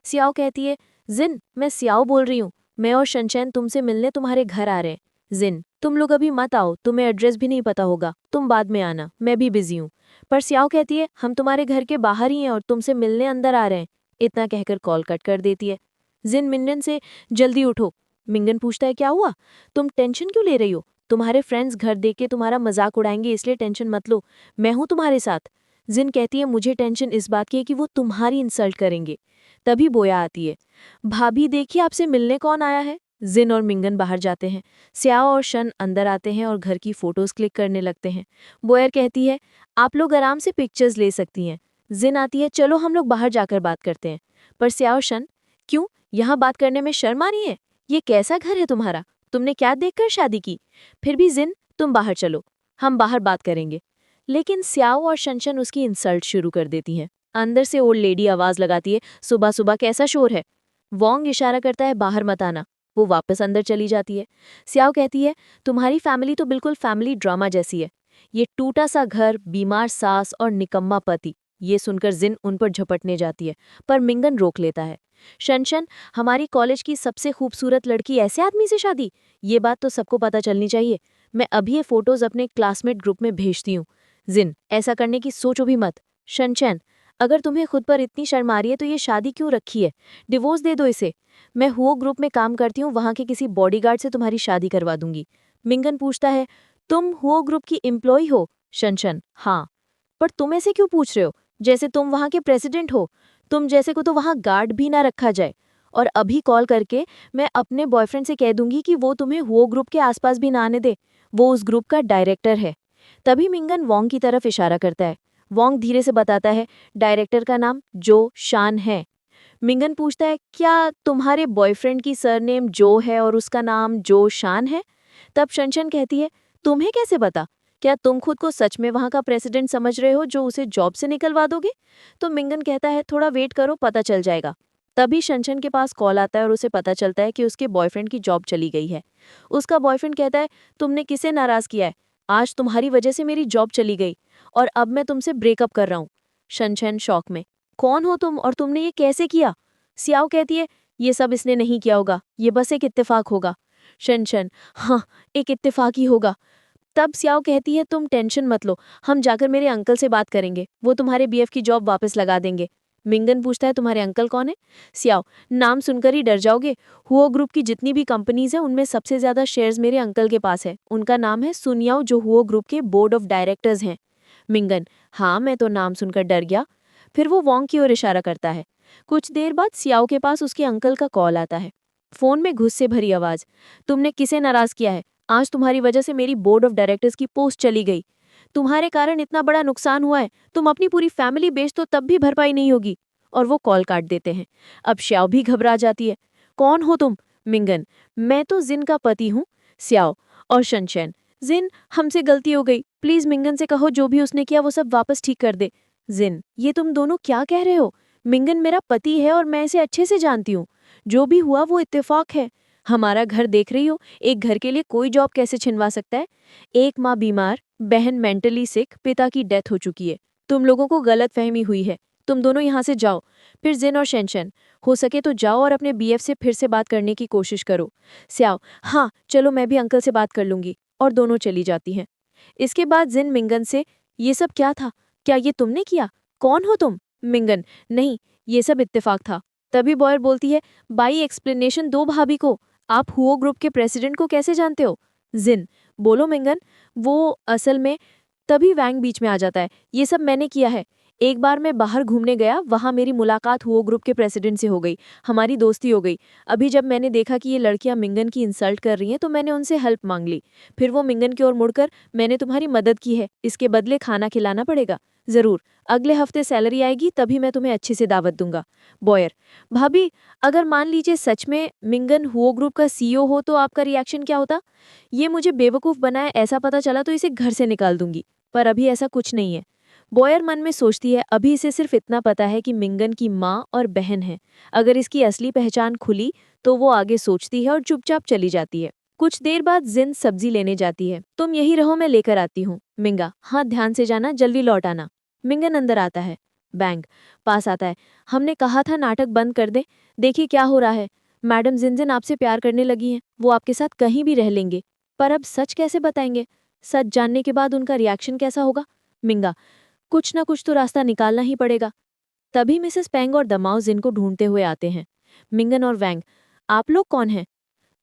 सियाओ कहती है जिन मैं सियाओ बोल रही हूँ, मैं और शनचैन तुमसे मिलने तुम्हारे घर आ रहे हैं। जिन तुम लोग अभी मत आओ, तुम्हें एड्रेस भी नहीं पता होगा, तुम बाद में आना, मैं भी बिजी हूँ। पर सियाओ कहती है हम तुम्हारे घर के बाहर ही हैं और तुमसे मिलने अंदर आ रहे हैं। इतना कहकर कॉल कट कर देती है। जिन मिंगन से जल्दी उठो। मिंगन पूछता है क्या हुआ, तुम टेंशन क्यों ले रही हो, तुम्हारे फ्रेंड्स घर देख के तुम्हारा मजाक उड़ाएंगे इसलिए टेंशन मत लो, मैं हूं तुम्हारे साथ। जिन कहती है मुझे टेंशन इस बात की है कि वो तुम्हारी इंसल्ट करेंगे। तभी बोया आती है। भाभी देखिए आपसे मिलने कौन आया है। जिन और मिंगन बाहर जाते हैं। स्याओ और शन अंदर आते हैं और घर की फोटोज क्लिक करने लगते हैं। बोयर कहती है आप लोग आराम से पिक्चर्स ले सकती हैं। जिन आती है चलो हम लोग बाहर जाकर बात करते हैं। पर स्याओ शन क्यों, यहाँ बात करने में शर्म आ रही है, ये कैसा घर है तुम्हारा, तुमने क्या देखकर शादी की। फिर भी जिन तुम बाहर चलो, हम बाहर बात करेंगे। लेकिन स्याओ और शनशन उसकी इंसल्ट शुरू कर देती हैं। अंदर से ओल्ड लेडी आवाज लगाती है सुबह सुबह कैसा शोर है। वोंग इशारा करता है बाहर मत आना। वो वापस अंदर चली जाती है। स्याओ कहती है तुम्हारी फैमिली तो बिल्कुल फैमिली ड्रामा जैसी है, ये टूटा सा घर, बीमार सास और निकम्मा पति। ये सुनकर जिन उन पर झपटने जाती है, पर मिंगन रोक लेता है। शनशन हमारी कॉलेज की सबसे खूबसूरत लड़की ऐसे आदमी से शादी, ये बात तो सबको पता चलनी चाहिए, मैं अभी ये फोटोज अपने क्लासमेट ग्रुप में भेजती हूँ। जिन ऐसा करने की सोचो भी मत। शनशन अगर तुम्हें खुद पर इतनी शर्म आ रही है तो ये शादी क्यों रखी है, डिवोर्स दे दो इसे। मैं हुओ ग्रुप में काम करती हूँ, वहाँ के किसी बॉडीगार्ड से तुम्हारी शादी करवा दूंगी। मिंगन पूछता है तुम हुओ ग्रुप की एम्प्लॉय हो। शनशन हाँ, पर तुम ऐसे क्यों पूछ रहे हो, जैसे तुम वहाँ के प्रेसिडेंट हो, तुम जैसे को तो वहाँ गार्ड भी ना रखा जाए। और अभी कॉल करके मैं अपने बॉयफ्रेंड से कह दूंगी कि वो तुम्हें हुओ ग्रुप के आसपास भी ना आने दे, वो उस ग्रुप का डायरेक्टर है। तभी मिंगन वोंग की तरफ इशारा करता है। वोंग धीरे से बताता है डायरेक्टर का नाम जो शान है। मिंगन पूछता है क्या तुम्हारे बॉयफ्रेंड की सरनेम जो है और उसका नाम जो शान है। तब शनशन कहती है तुम्हें कैसे पता, क्या तुम खुद को सच में वहां का प्रेसिडेंट समझ रहे हो जो उसे जॉब से निकलवा दोगे। तो मिंगन कहता है थोड़ा वेट करो, पता चल जाएगा। तभी शनशन के पास कॉल आता है और उसे पता चलता है कि उसके बॉयफ्रेंड की जॉब चली गई है। उसका बॉयफ्रेंड कहता है तुमने किसे नाराज किया है, आज तुम्हारी वजह से मेरी जॉब चली गई और अब मैं तुमसे ब्रेकअप कर रहा हूँ। शनशन शॉक में कौन हो तुम और तुमने ये कैसे किया। सियाओ कहती है ये सब इसने नहीं किया होगा, ये बस एक इत्तेफाक होगा। शनशन हाँ, एक इत्तेफाक ही होगा। तब सियाओ कहती है तुम टेंशन मत लो, हम जाकर मेरे अंकल से बात करेंगे, वो तुम्हारे बीएफ की जॉब वापस लगा देंगे। मिंगन पूछता है तुम्हारे अंकल कौन है। सियाओ नाम सुनकर ही डर जाओगे, हुओ ग्रुप की जितनी भी कंपनीज हैं उनमें सबसे ज्यादा शेयर्स मेरे अंकल के पास है, उनका नाम है सुनियाओ जो हुओ ग्रुप के बोर्ड ऑफ डायरेक्टर्स हैं। मिंगन हाँ, मैं तो नाम सुनकर डर गया। फिर वो वोंग की ओर इशारा करता है। कुछ देर बाद सियाओ के पास उसके अंकल का कॉल आता है। फोन में गुस्से भरी आवाज, तुमने किसे नाराज किया है, आज तुम्हारी वजह से मेरी बोर्ड ऑफ डायरेक्टर्स की पोस्ट चली गई, तुम्हारे कारण इतना बड़ा नुकसान हुआ है, तुम अपनी पूरी फैमिली बेच दो तब भी भरपाई नहीं होगी। और वो कॉल काट देते हैं। अब श्याओ भी घबरा जाती है। कौन हो तुम। मिंगन मैं तो जिन का पति हूँ। स्याओ और शनशन जिन हमसे गलती हो गई, प्लीज मिंगन से कहो जो भी उसने किया वो सब वापस ठीक कर दे। जिन ये तुम दोनों क्या कह रहे हो, मिंगन मेरा पति है और मैं इसे अच्छे से जानती हूँ, जो भी हुआ वो इत्तेफाक है। हमारा घर देख रही हो, एक घर के लिए कोई जॉब कैसे छिनवा सकता है। एक माँ बीमार, बहन मेंटली सिक, पिता की डेथ हो चुकी है, तुम लोगों को गलत फहमी हुई है, तुम दोनों यहाँ से जाओ। फिर जिन और शनशन हो सके तो जाओ और अपने बीएफ से फिर से बात करने की कोशिश करो। स्याओ हाँ चलो, मैं भी अंकल से बात कर लूंगी, और दोनों चली जाती हैं। इसके बाद जिन मिंगन से ये सब क्या था, क्या ये तुमने किया, कौन हो तुम। मिंगन, नहीं, ये सब इत्तेफाक था। तभी बॉयर बोलती है, बाई एक्सप्लेनेशन दो भाभी को, आप हुओ ग्रुप के प्रेसिडेंट को कैसे जानते हो? जिन, बोलो मिंगन, वो असल में। तभी वैंग बीच में आ जाता है, ये सब मैंने किया है। एक बार मैं बाहर घूमने गया, वहां मेरी मुलाकात हुओ ग्रुप के प्रेसिडेंट से हो गई, हमारी दोस्ती हो गई। अभी जब मैंने देखा कि ये लड़कियां मिंगन की इंसल्ट कर रही हैं तो मैंने उनसे हेल्प मांग ली। फिर वो मिंगन की ओर मुड़कर, मैंने तुम्हारी मदद की है, इसके बदले खाना खिलाना पड़ेगा। जरूर, अगले हफ्ते सैलरी आएगी तभी मैं तुम्हें अच्छी से दावत दूंगा। बॉयर, भाभी, अगर मान लीजिए सच में मिंगन हुओ ग्रुप का सीईओ हो तो आपका रिएक्शन क्या होता? ये मुझे बेवकूफ बनाए ऐसा पता चला तो इसे घर से निकाल दूंगी, पर अभी ऐसा कुछ नहीं है। बॉयर मन में सोचती है, अभी इसे सिर्फ इतना पता है कि मिंगन की माँ और बहन है। अगर इसकी असली पहचान खुली तो वो आगे सोचती है और चुपचाप चली जाती है। कुछ देर बाद जिन सब्जी लेने जाती है। तुम यही रहो, मैं लेकर आती हूँ। मिंगा, हाँ ध्यान से जाना, जल्दी लौट आना। मिंगन अंदर आता है। बैंक पास आता है। हमने कहा था नाटक बंद कर दे, देखिए क्या हो रहा है। मैडम जिनजिन आपसे प्यार करने लगी हैं, वो आपके साथ कहीं भी रह लेंगे। पर अब सच कैसे बताएंगे? सच जानने के बाद उनका रिएक्शन कैसा होगा? मिंगा, कुछ ना कुछ तो रास्ता निकालना ही पड़ेगा। तभी मिसेस पेंग और दमाओ जिन को ढूंढते हुए आते हैं। मिंगन और वैंग, आप लोग कौन हैं?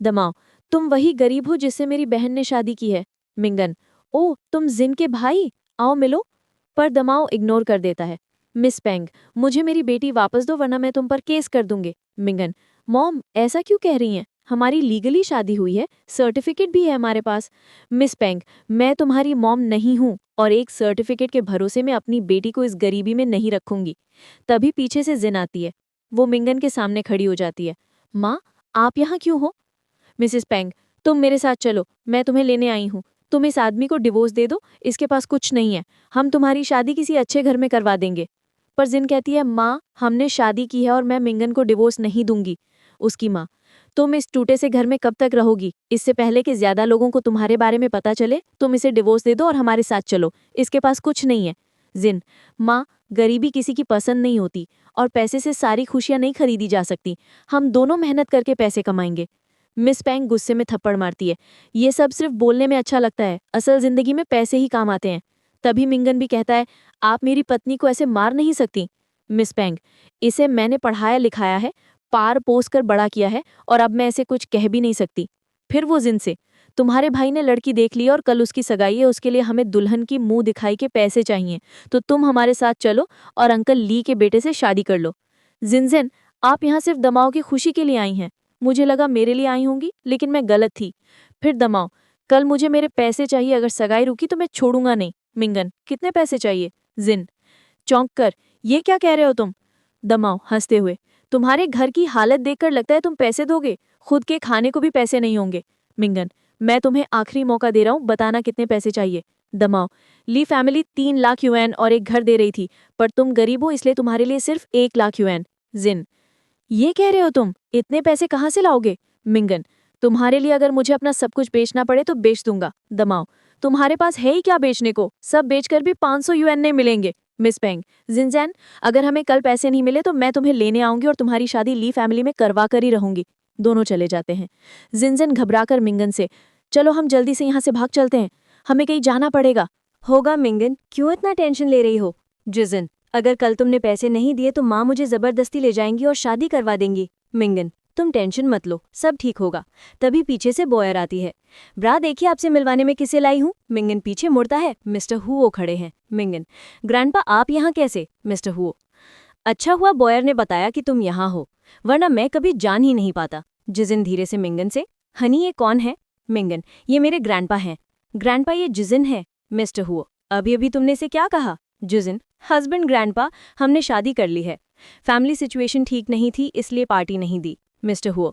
दमाओ, तुम वही गरीब हो जिससे मेरी बहन ने शादी की है। मिंगन, ओह तुम जिन के भाई, आओ मिलो। पर दमाओ इग्नोर कर देता है। मिस पेंग, मुझे मेरी बेटी वापस दो वरना मैं तुम पर केस कर दूंगी। मिंगन, मॉम ऐसा क्यों कह रही हैं? हमारी लीगली शादी हुई है, सर्टिफिकेट भी है हमारे पास। मिस पेंग, मैं तुम्हारी मॉम नहीं हूं और एक सर्टिफिकेट के भरोसे में अपनी बेटी को इस गरीबी में नहीं रखूंगी। तभी पीछे से जिन आती है। वो मिंगन के सामने खड़ी हो जाती है। माँ, आप यहाँ क्यों हो? मिसेस पेंग, तुम मेरे साथ चलो, मैं तुम्हें लेने आई हूँ। तुम इस आदमी को डिवोर्स दे दो, इसके पास कुछ नहीं है। हम तुम्हारी शादी किसी अच्छे घर में करवा देंगे। पर जिन कहती है, माँ हमने शादी की है और मैं मिंगन को डिवोर्स नहीं दूंगी। उसकी माँ, तुम इस टूटे से घर में कब तक रहोगी? इससे पहले कि ज्यादा लोगों को तुम्हारे बारे में पता चले, तुम इसे डिवोर्स दे दो और हमारे साथ चलो, इसके पास कुछ नहीं है। जिन, माँ गरीबी किसी की पसंद नहीं होती और पैसे से सारी खुशियां नहीं खरीदी जा सकती। हम दोनों मेहनत करके पैसे कमाएंगे। मिस पेंग गुस्से में थप्पड़ मारती है। ये सब सिर्फ बोलने में अच्छा लगता है, असल जिंदगी में पैसे ही काम आते हैं। तभी मिंगन भी कहता है, आप मेरी पत्नी को ऐसे मार नहीं सकती। मिस पेंग, इसे मैंने पढ़ाया लिखाया है, पार पोस कर बड़ा किया है और अब मैं ऐसे कुछ कह भी नहीं सकती। फिर वो जिन से, तुम्हारे भाई ने लड़की देख ली और कल उसकी सगाई है, उसके लिए हमें दुल्हन की मुंह दिखाई के पैसे चाहिए, तो तुम हमारे साथ चलो और अंकल ली के बेटे से शादी कर लो। जिनजिन, आप यहाँ सिर्फ दमाओ की खुशी के लिए आई हैं। मुझे लगा मेरे लिए आई होंगी, लेकिन मैं गलत थी। फिर दमाओ, कल मुझे मेरे पैसे चाहिए, अगर सगाई रुकी तो मैं छोड़ूंगा नहीं। मिंगन, कितने पैसे चाहिए? जिन, चौंक कर, ये क्या कह रहे हो तुम? दमाओ हंसते हुए, तुम्हारे घर की हालत देखकर लगता है तुम पैसे दोगे, खुद के खाने को भी पैसे नहीं होंगे। मिंगन, मैं तुम्हें आखिरी मौका दे रहा हूँ, बताना कितने पैसे चाहिए। दमाओ, ली फैमिली 3 लाख युएन और एक घर दे रही थी, पर तुम गरीब हो इसलिए तुम्हारे लिए सिर्फ 1 लाख युएन। जिन, ये कह रहे हो तुम, इतने पैसे कहाँ से लाओगे? मिंगन, तुम्हारे लिए अगर मुझे अपना सब कुछ बेचना पड़े तो बेच दूंगा। दमाओ, तुम्हारे पास है ही क्या बेचने को, सब बेचकर भी 500 युएन नहीं मिलेंगे। मिस पेंग, जिनजैन, अगर हमें कल पैसे नहीं मिले तो मैं तुम्हें लेने आऊंगी और तुम्हारी शादी ली फैमिली में करवा कर ही रहूंगी। दोनों चले जाते हैं। जिनजैन घबराकर मिंगन से, चलो हम जल्दी से यहाँ से भाग चलते हैं, हमें कहीं जाना पड़ेगा। होगा मिंगन, क्यों इतना टेंशन ले रही हो? जिजिन, अगर कल तुमने पैसे नहीं दिए तो माँ मुझे जबरदस्ती ले जाएंगी और शादी करवा देंगी। मिंगन, तुम टेंशन मत लो, सब ठीक होगा। तभी पीछे से बॉयर आती है। ब्रा देखिए आपसे मिलवाने में किसे लाई हूँ। मिंगन पीछे मुड़ता है, मिस्टर हुओ खड़े हैं। मिंगन, ग्रैंडपा आप यहाँ कैसे? मिस्टर हुओ, अच्छा हुआ बॉयर ने बताया कि तुम यहाँ हो, वरना मैं कभी जान ही नहीं पाता। जिजिन धीरे से मिंगन से, हनी ये कौन है? मिंगन, ये मेरे ग्रैंडपा हैं। ग्रैंडपा ये जिजिन है। मिस्टर हुओ, अभी अभी तुमने इसे क्या कहा? जिजिन, हस्बैंड ग्रैंडपा, हमने शादी कर ली है। फैमिली सिचुएशन ठीक नहीं थी इसलिए पार्टी नहीं दी। मिस्टर हुओ,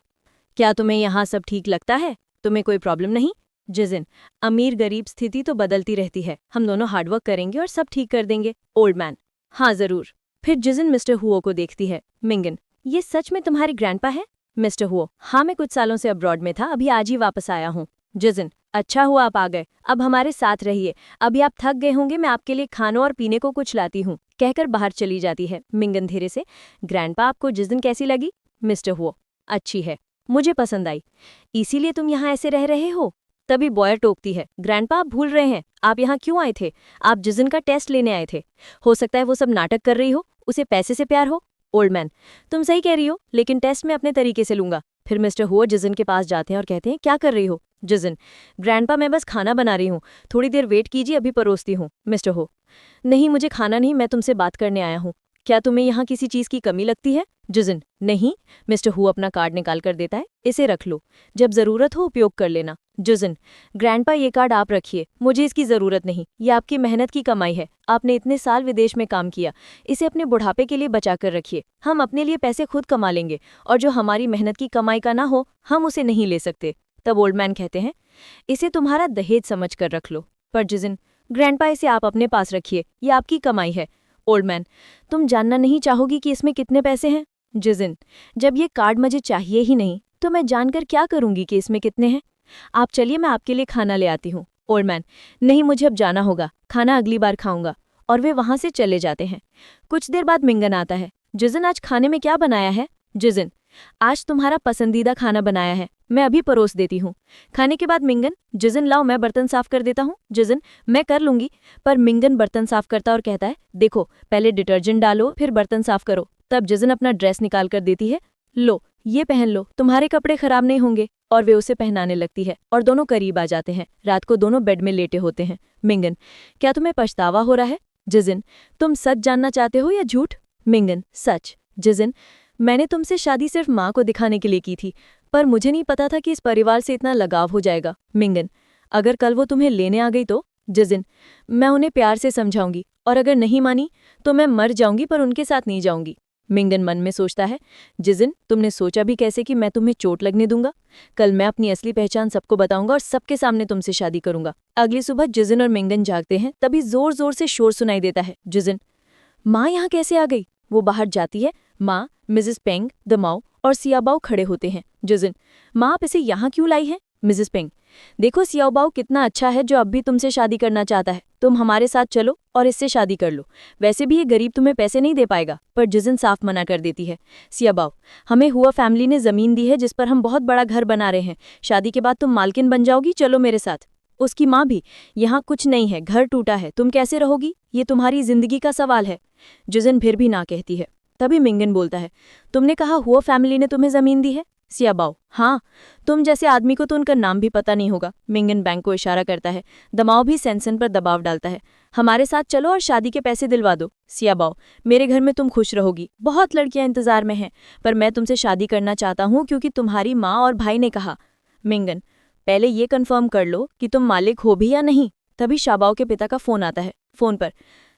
क्या तुम्हें यहाँ सब ठीक लगता है? तुम्हें कोई प्रॉब्लम नहीं? जिजिन, अमीर गरीब स्थिति तो बदलती रहती है, हम दोनों हार्डवर्क करेंगे और सब ठीक कर देंगे। ओल्ड मैन, हाँ जरूर। फिर जिजिन मिस्टर हुओ को देखती है। मिंगन, ये सच में तुम्हारी ग्रैंडपा है? मिस्टर हुओ, हाँ मैं कुछ सालों से अब्रॉड में था, अभी आज ही वापस आया हूँ। जिजिन, अच्छा हुआ आप आ गए, अब हमारे साथ रहिए, अभी आप थक गए होंगे, मैं आपके लिए खानों और पीने को कुछ लाती हूँ, कहकर बाहर चली जाती है। मिंगन धीरे से, ग्रैंडपा आपको जिजिन कैसी लगी? मिस्टर हुओ, अच्छी है, मुझे पसंद आई। इसीलिए तुम यहाँ ऐसे रह रहे हो? तभी बॉयर टोकती है, ग्रैंडपा आप भूल रहे हैं, आप यहाँ क्यों आए थे? आप जिजिन का टेस्ट लेने आए थे। हो सकता है वो सब नाटक कर रही हो, उसे पैसे से प्यार हो। ओल्ड मैन, तुम सही कह रही हो, लेकिन टेस्ट मैं अपने तरीके से लूंगा। फिर मिस्टर हुआ जिजिन के पास जाते हैं और कहते हैं, क्या कर रही हो? जिजिन, ग्रैंडपा मैं बस खाना बना रही हूँ, थोड़ी देर वेट कीजिए, अभी परोसती हूँ। मिस्टर हो, नहीं मुझे खाना नहीं, मैं तुमसे बात करने आया हूँ। क्या तुम्हें यहाँ किसी चीज की कमी लगती है? जिजिन, नहीं। मिस्टर हु अपना कार्ड निकाल कर देता है, इसे रख लो, जब जरूरत हो उपयोग कर लेना। जिजिन, ग्रैंडपा ये कार्ड आप रखिए, मुझे इसकी जरूरत नहीं, ये आपकी मेहनत की कमाई है, आपने इतने साल विदेश में काम किया, इसे अपने बुढ़ापे के लिए बचा कर रखिए, हम अपने लिए पैसे खुद कमा लेंगे, और जो हमारी मेहनत की कमाई का ना हो हम उसे नहीं ले सकते। तब ओल्ड मैन कहते हैं, इसे तुम्हारा दहेज समझ कर रख लो। पर जिजिन, ग्रैंडपा इसे आप अपने पास रखिए, ये आपकी कमाई है। ओल्ड मैन, तुम जानना नहीं चाहोगी कि इसमें कितने पैसे हैं? जिजिन, जब ये कार्ड मुझे चाहिए ही नहीं तो मैं जानकर क्या करूंगी कि इसमें कितने हैं? आप चलिए, मैं आपके लिए खाना ले आती हूँ। ओल्ड मैन, नहीं मुझे अब जाना होगा, खाना अगली बार खाऊंगा। और वे वहां से चले जाते हैं। कुछ देर बाद मिंगन आता है। जिजिन, आज खाने में क्या बनाया है? जिजिन, आज तुम्हारा पसंदीदा खाना बनाया है, मैं अभी परोस देती हूँ। खाने के बाद मिंगन, जिजिन लाओ मैं बर्तन साफ कर देता हूँ। जिजिन, मैं कर लूंगी। पर मिंगन बर्तन साफ करता और कहता है, देखो पहले डिटर्जेंट डालो फिर बर्तन साफ करो। तब जिजिन अपना ड्रेस निकाल कर देती है, लो ये पहन लो, तुम्हारे कपड़े खराब नहीं होंगे। और वे उसे पहनाने लगती है और दोनों करीब आ जाते हैं। रात को दोनों बेड में लेटे होते हैं। मिंगन, क्या तुम्हें पछतावा हो रहा है? जिजिन, तुम सच जानना चाहते हो या झूठ? मिंगन, सच। जिजिन, मैंने तुमसे शादी सिर्फ माँ को दिखाने के लिए की थी, पर मुझे नहीं पता था कि इस परिवार से इतना लगाव हो जाएगा। मिंगन, अगर कल वो तुम्हें लेने आ गई तो? जिजिन, मैं उन्हें प्यार से समझाऊंगी, और अगर नहीं मानी तो मैं मर जाऊंगी, पर उनके साथ नहीं जाऊंगी। मिंगन मन में सोचता है, जिजिन तुमने सोचा भी कैसे कि मैं तुम्हें चोट लगने दूंगा? कल मैं अपनी असली पहचान सबको बताऊंगा और सबके सामने तुमसे शादी करूंगा। अगली सुबह जिजिन और मिंगन जागते हैं, तभी जोर जोर से शोर सुनाई देता है। जिजिन, माँ यहाँ कैसे आ गई? वो बाहर जाती है। माँ, मिसेस पेंग, दमाओ और सियाबाओ खड़े होते हैं। जिजिन, माँ आप इसे यहाँ क्यों लाई है? मिसेस पेंग, देखो सियाबाओ कितना अच्छा है जो अब भी तुमसे शादी करना चाहता है, तुम हमारे साथ चलो और इससे शादी कर लो। वैसे भी ये गरीब तुम्हें पैसे नहीं दे पाएगा। पर जिजिन साफ मना कर देती है। सियाबाओ, हमें हुआ फैमिली ने जमीन दी है जिस पर हम बहुत बड़ा घर बना रहे हैं, शादी के बाद तुम मालकिन बन जाओगी, चलो मेरे साथ। उसकी माँ भी, यहाँ कुछ नहीं है, घर टूटा है, तुम कैसे रहोगी? ये तुम्हारी जिंदगी का सवाल है। जिजिन फिर भी ना कहती है। तभी मिंगन बोलता है, तुमने कहा हुआ फैमिली ने तुम्हें जमीन दी है? सियाबाओ, हाँ, तुम जैसे आदमी को तो उनका नाम भी पता नहीं होगा। मिंगन बैंक को इशारा करता है। दमाओ भी सेंसन पर दबाव डालता है, हमारे साथ चलो और शादी के पैसे दिलवा दो। सियाबाओ, मेरे घर में तुम खुश रहोगी, बहुत लड़कियां इंतजार में हैं, पर मैं तुमसे शादी करना चाहता हूँ क्योंकि तुम्हारी माँ और भाई ने कहा। मिंगन, पहले ये कन्फर्म कर लो कि तुम मालिक हो भी या नहीं। तभी शाबाओ के पिता का फोन आता है। फोन पर,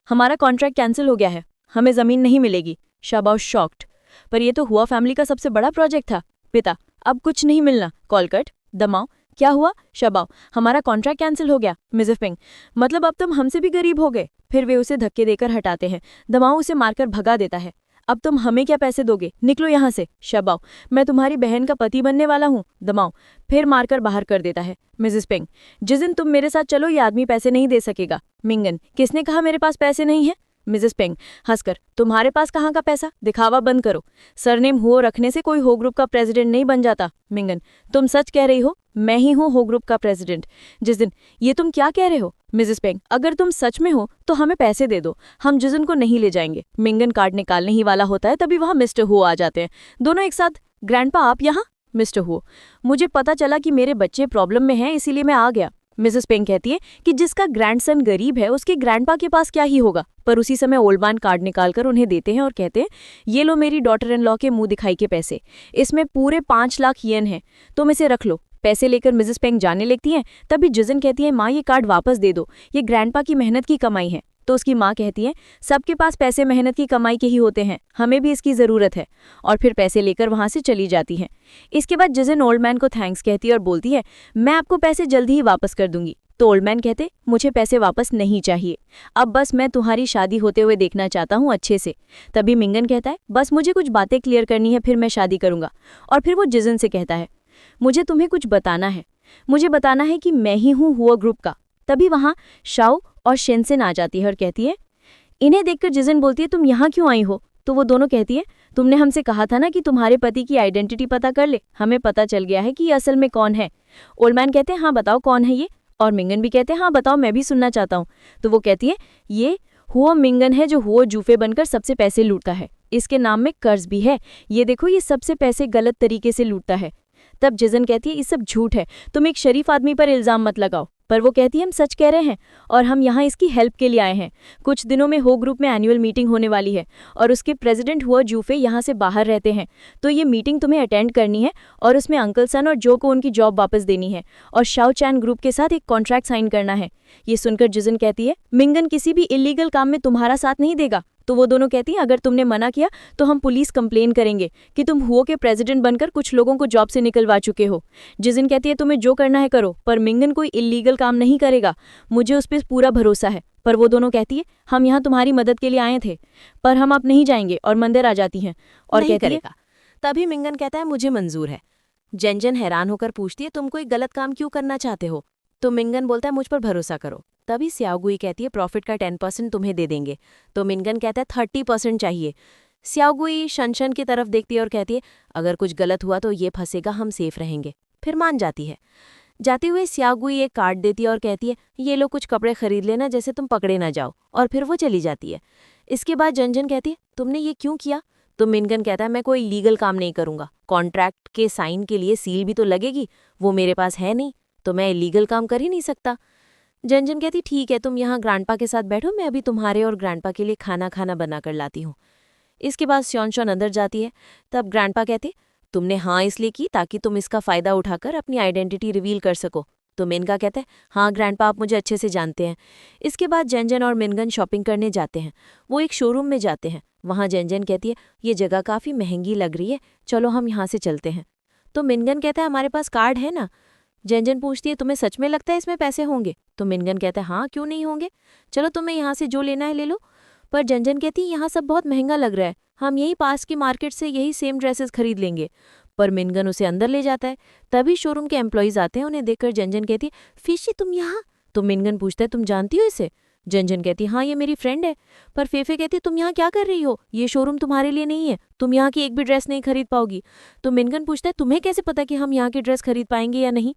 हमारा कॉन्ट्रैक्ट कैंसिल हो गया है, हमें जमीन नहीं मिलेगी। शाबाओ शॉक्ड, पर यह तो हुआ फैमिली का सबसे बड़ा प्रोजेक्ट था। पिता, अब कुछ नहीं मिलना, कॉल कट। दमाओ, क्या हुआ? शाबाओ, हमारा कॉन्ट्रैक्ट कैंसिल हो गया। मिसेस पेंग, मतलब अब तुम हमसे भी गरीब हो गए। फिर वे उसे धक्के देकर हटाते हैं। दमाओ उसे मारकर भगा देता है। अब तुम हमें क्या पैसे दोगे, निकलो यहाँ से। शाबाओ, मैं तुम्हारी बहन का पति बनने वाला हूँ। दमाओ फिर मारकर बाहर कर देता है। मिसेस पेंग, जिस दिन तुम मेरे साथ चलो ये आदमी पैसे नहीं दे सकेगा। मिंगन, किसने कहा मेरे पास पैसे नहीं है? मिसेस पेंग हंसकर, तुम्हारे पास कहाँ का पैसा, दिखावा बंद करो, सरनेम हो रखने से कोई हो ग्रुप का प्रेसिडेंट नहीं बन जाता। मिंगन, तुम सच कह रही हो, मैं ही हूँ हो ग्रुप का प्रेसिडेंट। जिस दिन, ये तुम क्या कह रहे हो? मिसेस पेंग, अगर तुम सच में हो तो हमें पैसे दे दो, हम जिजिन को नहीं ले जाएंगे। मिंगन कार्ड निकालने ही वाला होता है, तभी वहां मिस्टर हो आ जाते हैं। दोनों एक साथ, ग्रैंडपा आप यहाँ? मिस्टर हो, मुझे पता चला कि मेरे बच्चे प्रॉब्लम में हैं, इसीलिए मैं आ गया। मिसेस पेंग कहती है कि जिसका ग्रैंडसन गरीब है उसके ग्रैंडपा के पास क्या ही होगा। पर उसी समय ओल्ड मैन कार्ड निकालकर उन्हें देते हैं और कहते हैं, ये लो मेरी डॉटर इन लॉ के मुंह दिखाई के पैसे, इसमें पूरे 5 लाख येन हैं, तुम इसे रख लो। पैसे लेकर मिसेस पेंग जाने लगती हैं। तभी जिजिन कहती है, माँ ये कार्ड वापस दे दो, ये ग्रैंडपा की मेहनत की कमाई है। तो उसकी माँ कहती है, सबके पास पैसे मेहनत की कमाई के ही होते हैं, हमें भी इसकी ज़रूरत है। और फिर पैसे लेकर वहाँ से चली जाती हैं। इसके बाद जिजिन ओल्ड मैन को थैंक्स कहती है और बोलती है, मैं आपको पैसे जल्दी ही वापस कर दूंगी। तो ओल्ड मैन कहते, मुझे पैसे वापस नहीं चाहिए, अब बस मैं तुम्हारी शादी होते हुए देखना चाहता हूँ अच्छे से। तभी मिंगन कहता है, बस मुझे कुछ बातें क्लियर करनी है, फिर मैं शादी करूँगा। और फिर वो जिजिन से कहता है, मुझे तुम्हें कुछ बताना है, मुझे बताना है कि मैं ही हूँ हुआ ग्रुप का। तभी वहाँ शाओ और शेनसेन आ जाती है और कहती है, इन्हें देखकर जिजिन बोलती है, तुम यहाँ क्यों आई हो? तो वो दोनों कहती है, तुमने हमसे कहा था ना कि तुम्हारे पति की आइडेंटिटी पता कर ले, हमें पता चल गया है कि ये असल में कौन है। ओल्ड मैन कहते हैं हाँ बताओ कौन है ये, और मिंगन भी कहते हैं हाँ बताओ, मैं भी सुनना चाहता हूँ। तो वो कहती है ये हुओ मिंगन है जो हुओ जूफे बनकर सबसे पैसे लूटता है, इसके नाम में कर्ज भी है, ये देखो ये सबसे पैसे गलत तरीके से लूटता है। तब जिजन कहती है ये सब झूठ है, तुम एक शरीफ आदमी पर इल्जाम मत लगाओ। पर वो कहती है हम सच कह रहे हैं और हम यहाँ इसकी हेल्प के लिए आए हैं। कुछ दिनों में हो ग्रुप में एनुअल मीटिंग होने वाली है और उसके प्रेसिडेंट हुआ जूफे यहाँ से बाहर रहते हैं, तो ये मीटिंग तुम्हें अटेंड करनी है और उसमें अंकल सन और जो को उनकी जॉब वापस देनी है और शाओ चैन ग्रुप के साथ एक कॉन्ट्रैक्ट साइन करना है। ये सुनकर जिजन कहती है मिंगन किसी भी इलीगल काम में तुम्हारा साथ नहीं देगा। तो वो दोनों कहती हैं अगर तुमने मना किया तो हम पुलिस कंप्लेन करेंगे कि तुम हुओ के प्रेसिडेंट बनकर कुछ लोगों को जॉब से निकलवा चुके हो। जिजिन कहती है तुम्हें जो करना है करो, पर मिंगन कोई इलीगल काम नहीं करेगा, मुझे उस पर पूरा भरोसा है। पर वो दोनों कहती है हम यहाँ तुम्हारी मदद के लिए आए थे, पर हम अब नहीं जाएंगे, और मंदिर आ जाती हैं और नहीं कहती है करेगा। तभी मिंगन कहता है मुझे मंजूर है। जेनजेन हैरान होकर पूछती है तुम कोई गलत काम क्यों करना चाहते हो। तो मिंगन बोलता है मुझ पर भरोसा करो। तभी स्याओगुई कहती है प्रॉफिट का 10% तुम्हें दे देंगे। तो मिंगन कहता है 30% चाहिए। स्याओगुई शनशन की तरफ देखती है और कहती है अगर कुछ गलत हुआ तो ये फंसेगा, हम सेफ रहेंगे। फिर मान जाती है। जाते हुए स्याओगुई एक कार्ड देती है और कहती है ये लो कुछ कपड़े खरीद लेना जैसे तुम पकड़े ना जाओ, और फिर वो चली जाती है। इसके बाद जनजन कहती है तुमने ये क्यों किया। तो मिंगन कहता है मैं कोई लीगल काम नहीं करूंगा, कॉन्ट्रैक्ट के साइन के लिए सील भी तो लगेगी, वो मेरे पास है नहीं, तो मैं इलीगल काम कर ही नहीं सकता। जनजन कहती ठीक है तुम यहाँ ग्रैंडपा के साथ बैठो, मैं अभी तुम्हारे और ग्रैंडपा के लिए खाना बना कर लाती हूँ। इसके बाद श्योनशॉन अंदर जाती है। तब ग्रैंडपा कहते तुमने हाँ इसलिए की ताकि तुम इसका फ़ायदा उठाकर अपनी आइडेंटिटी रिवील कर सको। तो मिनगा कहता है हाँ ग्रैंडपा आप मुझे अच्छे से जानते हैं। इसके बाद जेनजेन और मिनगन शॉपिंग करने जाते हैं। वो एक शोरूम में जाते हैं। वहाँ जेनजेन कहती है ये जगह काफ़ी महंगी लग रही है, चलो हम यहाँ से चलते हैं। तो मिनगन कहता है हमारे पास कार्ड है ना। जेनजेन पूछती है तुम्हें सच में लगता है इसमें पैसे होंगे। तो मिनगन कहता है हाँ क्यों नहीं होंगे, चलो तुम्हें यहाँ से जो लेना है ले लो। पर जेनजेन कहती है यहाँ सब बहुत महंगा लग रहा है, हम यही पास की मार्केट से यही सेम ड्रेसेस खरीद लेंगे। पर मिनगन उसे अंदर ले जाता है। तभी शोरूम के एम्प्लॉयज आते हैं। उन्हें देखकर जेनजेन कहती है फिशी तुम यहाँ। तो मिनगन पूछता है तुम जानती हो इसे। जेनजेन कहती है हाँ ये मेरी फ्रेंड है। पर फेफे कहती है तुम यहाँ क्या कर रही हो, ये शोरूम तुम्हारे लिए नहीं है, तुम यहाँ की एक भी ड्रेस नहीं खरीद पाओगी। तो मिनगन पूछता है तुम्हें कैसे पता कि हम यहाँ की ड्रेस खरीद पाएंगे या नहीं।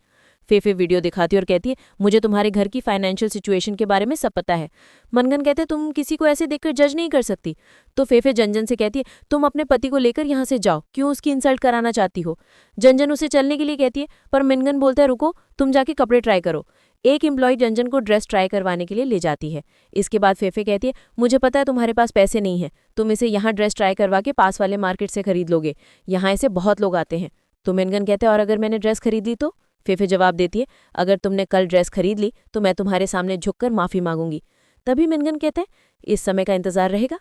फेफे वीडियो दिखाती और कहती है मुझे तुम्हारे घर की फाइनेंशियल सिचुएशन के बारे में सब पता है। मनगन कहते हैं तुम किसी को ऐसे देखकर जज नहीं कर सकती। तो फेफे जनजन से कहती है तुम अपने पति को लेकर यहाँ से जाओ, क्यों उसकी इंसल्ट कराना चाहती हो। जनजन उसे चलने के लिए कहती है, पर मिनगन बोलता है रुको, तुम जाके कपड़े ट्राई करो। एक एम्प्लॉय जनजन को ड्रेस ट्राई करवाने के लिए ले जाती है। इसके बाद फेफे कहती है मुझे पता है तुम्हारे पास पैसे नहीं है, तुम इसे यहाँ ड्रेस ट्राई करवा के पास वाले मार्केट से खरीद लोगे, यहाँ ऐसे बहुत लोग आते हैं। तो मिनगन कहते हैं और अगर मैंने ड्रेस खरीद ली तो। फेफे जवाब देती है अगर तुमने कल ड्रेस खरीद ली तो मैं तुम्हारे सामने झुककर माफ़ी मांगूंगी। तभी मिनगन कहते हैं इस समय का इंतजार रहेगा।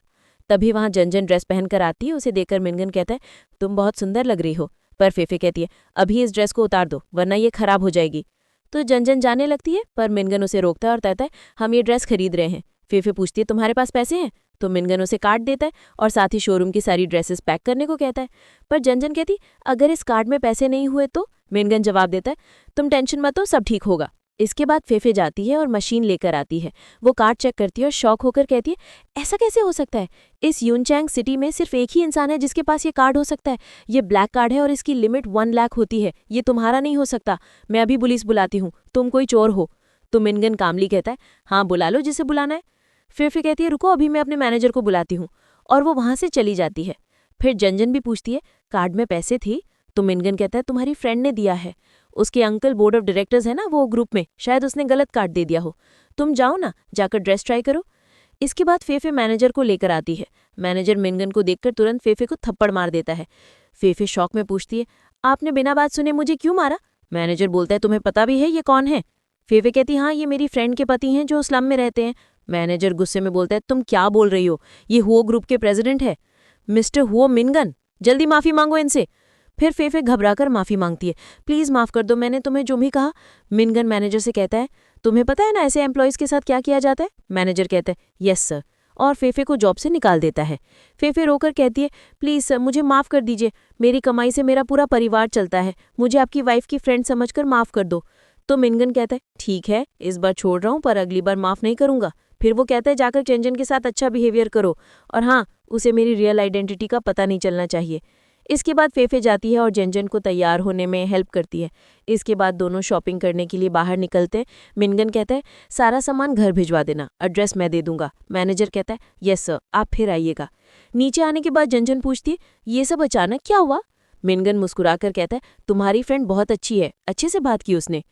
तभी वहाँ जनजन ड्रेस पहनकर आती है। उसे देखकर मिनगन कहता है तुम बहुत सुंदर लग रही हो। पर फेफे कहती है अभी इस ड्रेस को उतार दो वरना ये खराब हो जाएगी। तो जनजन जाने लगती है, पर मिनगन उसे रोकता है और कहता है हम ये ड्रेस खरीद रहे हैं। फेफे पूछती है तुम्हारे पास पैसे हैं। तो मिनगन उसे कार्ड देता है और साथ ही शोरूम की सारी ड्रेसेस पैक करने को कहता है। पर जनजन कहती अगर इस कार्ड में पैसे नहीं हुए तो। मिनगन जवाब देता है तुम टेंशन मत लो, सब ठीक होगा। इसके बाद फेफे जाती है और मशीन लेकर आती है। वो कार्ड चेक करती है और शॉक होकर कहती है ऐसा कैसे हो सकता है, इस यूनचैंग सिटी में सिर्फ एक ही इंसान है जिसके पास ये कार्ड हो सकता है। ये ब्लैक कार्ड है और इसकी लिमिट 1 लाख होती है, ये तुम्हारा नहीं हो सकता। मैं अभी पुलिस बुलाती हूँ, तुम कोई चोर हो। तो मिनगन कामली कहता है हाँ बुला लो जिसे बुलाना है। फेफे कहती है रुको अभी मैं अपने मैनेजर को बुलाती हूँ, और वो वहाँ से चली जाती है। फिर जनजन भी पूछती है कार्ड में पैसे थे। तो मिनगन कहता है तुम्हारी फ्रेंड ने दिया है, उसके अंकल बोर्ड ऑफ डायरेक्टर्स है ना वो ग्रुप में, शायद उसने गलत कार्ड दे दिया हो। तुम जाओ ना, जाकर ड्रेस ट्राई करो। इसके बाद फेफे मैनेजर को लेकर आती है। मैनेजर मिनगन को देखकर तुरंत फेफे को थप्पड़ मार देता है। फेफे शॉक में पूछती है आपने बिना बात सुने मुझे क्यों मारा। मैनेजर बोलता है तुम्हें पता भी है ये कौन है। फेफे कहती हाँ ये मेरी फ्रेंड के पति हैं जो स्लम में रहते हैं। मैनेजर गुस्से में बोलता है तुम क्या बोल रही हो, ये हुओ ग्रुप के प्रेसिडेंट है, मिस्टर हुओ मिनगन, जल्दी माफ़ी मांगो इनसे। फिर फेफे घबराकर माफ़ी मांगती है प्लीज़ माफ़ कर दो, मैंने तुम्हें जो भी कहा। मिनगन मैनेजर से कहता है तुम्हें पता है ना ऐसे एम्प्लॉयज़ के साथ क्या किया जाता है। मैनेजर कहता है यस सर, और फेफे को जॉब से निकाल देता है। फेफे रोकर कहती है प्लीज़ सर मुझे माफ़ कर दीजिए, मेरी कमाई से मेरा पूरा परिवार चलता है, मुझे आपकी वाइफ की फ्रेंड समझकर माफ़ कर दो। तो मिनगन कहता है ठीक है इस बार छोड़ रहा हूँ पर अगली बार माफ़ नहीं करूँगा। फिर वो कहता है जाकर चेंजन के साथ अच्छा बिहेवियर करो, और हाँ, उसे मेरी रियल आइडेंटिटी का पता नहीं चलना चाहिए। इसके बाद फेफे जाती है और जेंजन को तैयार होने में हेल्प करती है। इसके बाद दोनों शॉपिंग करने के लिए बाहर निकलते हैं। मिनगन कहता है सारा सामान घर भिजवा देना, एड्रेस मैं दे दूंगा। मैनेजर कहता है यस सर, आप फिर आइएगा। नीचे आने के बाद जेंजन पूछती है ये सब अचानक क्या हुआ? मिनगन मुस्कुराकर कहता है तुम्हारी फ्रेंड बहुत अच्छी है, अच्छे से बात की उसने।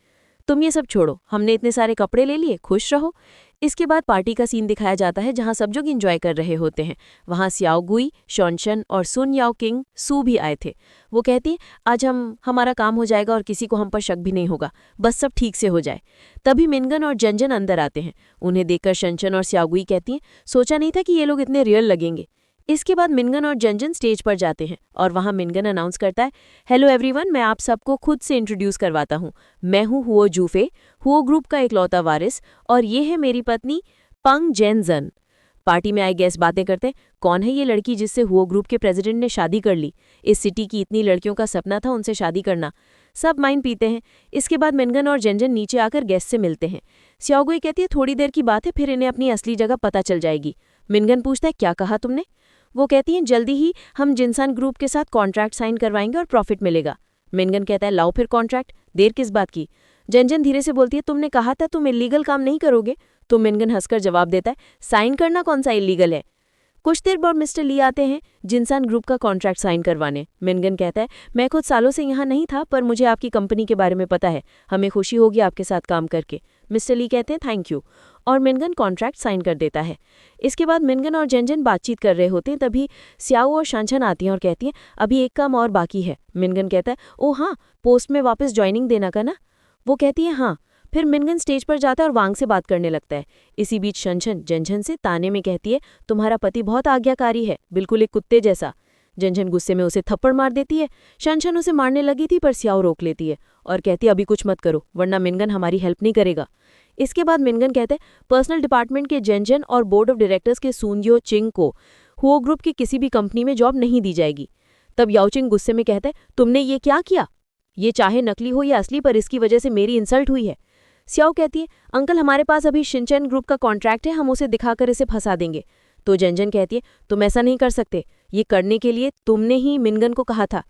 तुम ये सब छोड़ो, हमने इतने सारे कपड़े ले लिए, खुश रहो। इसके बाद पार्टी का सीन दिखाया जाता है जहां सब लोग एंजॉय कर रहे होते हैं। वहां सियाओ गुई, शॉनशन और सुन याओ किंग सू भी आए थे। वो कहती आज हमारा काम हो जाएगा और किसी को हम पर शक भी नहीं होगा, बस सब ठीक से हो जाए। तभी मिनगन और जेंजन अंदर आते हैं। उन्हें देखकर शनशन और सियाओ गुई कहती हैं सोचा नहीं था कि ये लोग इतने रियल लगेंगे। इसके बाद मिनगन और जेंजन स्टेज पर जाते हैं और वहां मिनगन अनाउंस करता है हेलो एवरीवन, मैं आप सबको खुद से इंट्रोड्यूस करवाता हूं। मैं हूं हुओ जूफे, हुओ ग्रुप का इकलौता वारिस, और ये है मेरी पत्नी पंग जेनजन। पार्टी में आए गेस्ट बातें करते हैं कौन है ये लड़की जिससे हुओ ग्रुप के प्रेसिडेंट ने शादी कर ली? इस सिटी की इतनी लड़कियों का सपना था उनसे शादी करना। सब माइन पीते हैं। इसके बाद मिनगन और जेंजन नीचे आकर गेस्ट से मिलते हैं। सियाओ गुई कहती है थोड़ी देर की बात है, फिर इन्हें अपनी असली जगह पता चल जाएगी। मिनगन पूछता है क्या कहा तुमने? वो कहती हैं जल्दी ही हम जिनसान ग्रुप के साथ कॉन्ट्रैक्ट साइन करवाएंगे और प्रॉफिट मिलेगा। मिनगन कहता है लाओ फिर कॉन्ट्रैक्ट, देर किस बात की? जेंजन धीरे से बोलती है तुमने कहा था तुम इलीगल काम नहीं करोगे। तो मिनगन हंसकर जवाब देता है साइन करना कौन सा इलीगल है। कुछ देर बाद मिस्टर ली आते हैं जिनसान ग्रुप का कॉन्ट्रैक्ट साइन करवाने। मिनगन कहता है मैं कुछ सालों से यहाँ नहीं था, पर मुझे आपकी कंपनी के बारे में पता है, हमें खुशी होगी आपके साथ काम करके। मिस्टर ली कहते हैं थैंक यू, और मिनगन कॉन्ट्रैक्ट साइन कर देता है। इसके बाद मिनगन और जेंजन बातचीत कर रहे होते हैं, तभी सियाओ और शानशन आती हैं और कहती हैं अभी एक काम और बाकी है। मिनगन कहता है ओ हाँ, पोस्ट में वापस ज्वाइनिंग देना का ना? वो कहती है हाँ। फिर मिनगन स्टेज पर जाता है और वांग से बात करने लगता है। इसी बीच शनशन जेंजन से ताने में कहती है तुम्हारा पति बहुत आज्ञाकारी है, बिल्कुल एक कुत्ते जैसा। जेंजन गुस्से में उसे थप्पड़ मार देती है। शनशन उसे मारने लगी थी पर सियाओ रोक लेती है और कहती है अभी कुछ मत करो वरना मिनगन हमारी हेल्प नहीं करेगा। इसके बाद मिनगन कहते हैं पर्सनल डिपार्टमेंट के जेंजन और बोर्ड ऑफ डायरेक्टर्स के सुनयो चिंग को हुओ ग्रुप की किसी भी कंपनी में जॉब नहीं दी जाएगी। तब याओचिंग गुस्से में कहता है तुमने ये क्या किया? ये चाहे नकली हो या असली, पर इसकी वजह से मेरी इंसल्ट हुई है। सियाओ कहती है अंकल हमारे पास अभी शिनचैन ग्रुप का कॉन्ट्रैक्ट है, हम उसे दिखाकर इसे फंसा देंगे। तो जेंजन कहती है तुम ऐसा नहीं कर सकते, ये करने के लिए तुमने ही मिनगन को कहा था।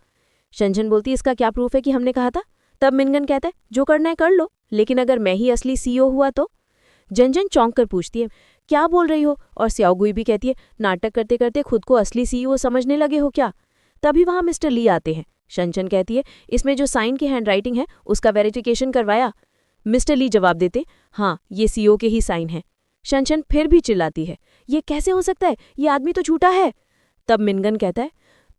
शनशन बोलती है इसका क्या प्रूफ है कि हमने कहा था? तब मिनगन कहता है जो करना है कर लो, लेकिन अगर मैं ही असली सीईओ हुआ तो? जेंजन चौंक कर पूछती है क्या बोल रही हो? और सियाओ गुई भी कहती है नाटक करते करते खुद को असली सीईओ समझने लगे हो क्या? तभी वहां मिस्टर ली आते हैं। शनशन कहती है इसमें जो साइन की हैंडराइटिंग है उसका वेरिफिकेशन करवाया? मिस्टर ली जवाब देते हाँ, ये सीईओ के ही साइन है। शनशन फिर भी चिल्लाती है ये कैसे हो सकता है, ये आदमी तो झूठा है। तब मिनगन कहता है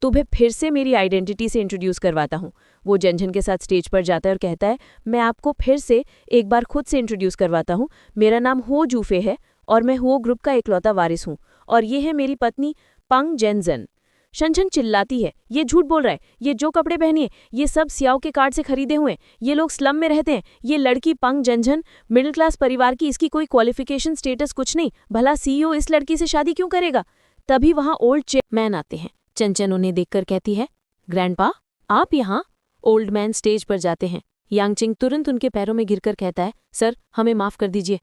तुम्हें फिर से मेरी आइडेंटिटी से इंट्रोड्यूस करवाता हूँ। वो जेंजन के साथ स्टेज पर जाता है और कहता है मैं आपको फिर से एक बार खुद से इंट्रोड्यूस करवाता हूँ। मेरा नाम हुओ जूफे है और मैं हुओ ग्रुप का इकलौता वारिस हूँ, और ये है मेरी पत्नी पंग जेनजन। शनशन चिल्लाती है ये झूठ बोल रहा है, ये जो कपड़े पहनिए ये सब सियाओ के कार्ड से खरीदे हुए हैं, ये लोग स्लम में रहते हैं, ये लड़की पंग जेनजन मिडिल क्लास परिवार की, इसकी कोई क्वालिफिकेशन स्टेटस कुछ नहीं, भला सीईओ इस लड़की से शादी क्यों करेगा? तभी वहां ओल्ड चेयरमैन आते हैं। चंचन उन्हें देखकर कहती है ग्रैंडपा आप यहाँ? ओल्ड मैन स्टेज पर जाते हैं। यांगचिंग तुरंत उनके पैरों में गिरकर कहता है सर हमें माफ कर दीजिए।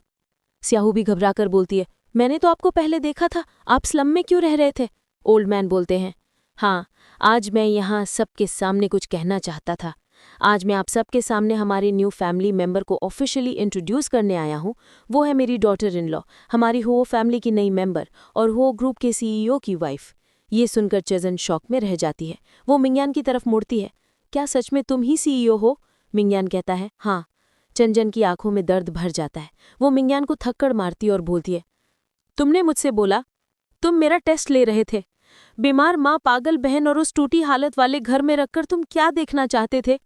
स्याहू भी घबराकर बोलती है मैंने तो आपको पहले देखा था, आप स्लम में क्यों रह रहे थे? ओल्ड मैन बोलते हैं हाँ, आज मैं यहाँ सबके सामने कुछ कहना चाहता था। आज मैं आप सबके सामने हमारे न्यू फैमिली मेंबर को ऑफिशियली इंट्रोड्यूस करने आया हूँ। वो है मेरी डॉटर इन लॉ, हमारी हुओ फैमिली की नई मेंबर और हुओ ग्रुप के सीईओ की वाइफ। ये सुनकर चेजन शॉक में रह जाती है। वो मिंगयान की तरफ मुड़ती है क्या सच में तुम ही सीईओ हो? मिंगयान कहता है हाँ। चंजन की आंखों में दर्द भर जाता है। वो मिंगयान को थक्कड़ मारती और बोलती है तुमने मुझसे बोला तुम मेरा टेस्ट ले रहे थे। बीमार माँ, पागल बहन और उस टूटी हालत वाले घर में रखकर तुम क्या देखना चाहते थे?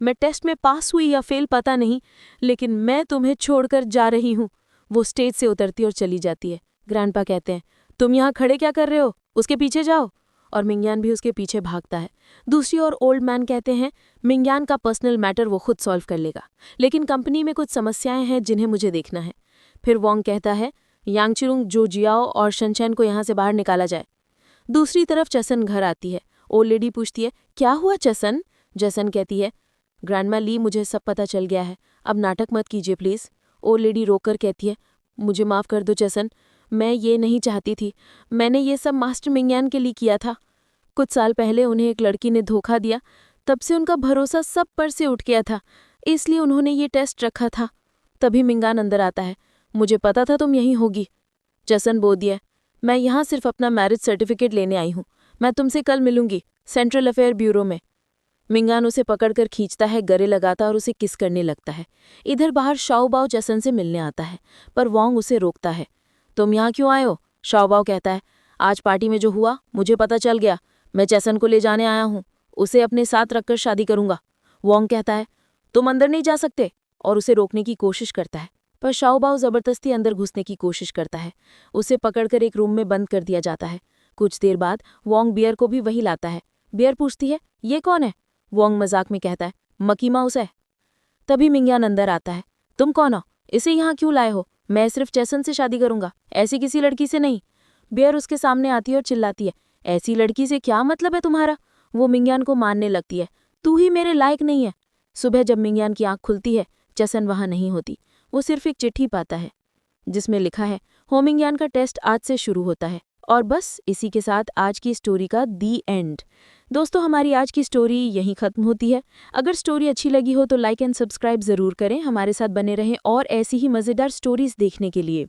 मैं टेस्ट में पास हुई या फेल पता नहीं, लेकिन मैं तुम्हें छोड़कर जा रही हूँ। वो स्टेज से उतरती और चली जाती है। ग्रैंडपा कहते हैं तुम यहाँ खड़े क्या कर रहे हो, उसके पीछे जाओ। और मिंगयान भी उसके पीछे भागता है। दूसरी ओर ओल्ड मैन कहते हैं मिंगयान का पर्सनल मैटर वो खुद सॉल्व कर लेगा, लेकिन कंपनी में कुछ समस्याएं हैं जिन्हें मुझे देखना है। फिर वोंग कहता है यांगचिरुंग, जो जियाओ और शनचैन को यहाँ से बाहर निकाला जाए। दूसरी तरफ चसन घर आती है। ओल्ड लेडी पूछती है क्या हुआ चसन? जसन कहती है ग्रैंडमा ली, मुझे सब पता चल गया है, अब नाटक मत कीजिए प्लीज। ओल्ड लेडी रोककर कहती है मुझे माफ़ कर दो चेसन, मैं ये नहीं चाहती थी। मैंने ये सब मास्टर मिंगयान के लिए किया था। कुछ साल पहले उन्हें एक लड़की ने धोखा दिया, तब से उनका भरोसा सब पर से उठ गया था, इसलिए उन्होंने ये टेस्ट रखा था। तभी मिंगान अंदर आता है। मुझे पता था तुम यहीं होगी। चेसन बोदिया, मैं यहाँ सिर्फ अपना मैरिज सर्टिफिकेट लेने आई हूँ। मैं तुमसे कल मिलूंगी सेंट्रल अफेयर ब्यूरो में। मिंगान उसे पकड़कर खींचता है, गले लगाता और उसे किस करने लगता है। इधर बाहर शाओबाओ चेसन से मिलने आता है, पर वोंग उसे रोकता है। तुम यहाँ क्यों आए हो? शाओबाओ कहता है, आज पार्टी में जो हुआ मुझे पता चल गया। मैं चेसन को ले जाने आया हूँ, उसे अपने साथ रखकर शादी करूंगा। वोंग कहता है, तुम अंदर नहीं जा सकते, और उसे रोकने की कोशिश करता है, पर शाओबाओ जबरदस्ती अंदर घुसने की कोशिश करता है। उसे पकड़कर एक रूम में बंद कर दिया जाता है। कुछ देर बाद वोंग बियर को भी वही लाता है। बियर पूछती है, ये कौन है? वोंग मजाक में कहता है, मकी माउस है। तभी मिंगयान अंदर आता है। तुम कौन हो? इसे यहाँ क्यों लाए हो? मैं सिर्फ चेसन से शादी करूंगा, ऐसी किसी लड़की से नहीं। बियर उसके सामने आती है और चिल्लाती है, ऐसी लड़की से क्या मतलब है तुम्हारा? वो मिंगयान को मारने लगती है, तू ही मेरे लायक नहीं है। सुबह जब मिंगयान की आंख खुलती है, चेसन वहां नहीं होती। वो सिर्फ एक चिट्ठी पाता है जिसमें लिखा है, हो मिंगयान का टेस्ट आज से शुरू होता है। और बस इसी के साथ आज की स्टोरी का दी एंड। दोस्तों, हमारी आज की स्टोरी यहीं खत्म होती है। अगर स्टोरी अच्छी लगी हो तो लाइक एंड सब्सक्राइब जरूर करें। हमारे साथ बने रहें और ऐसी ही मज़ेदार स्टोरीज देखने के लिए।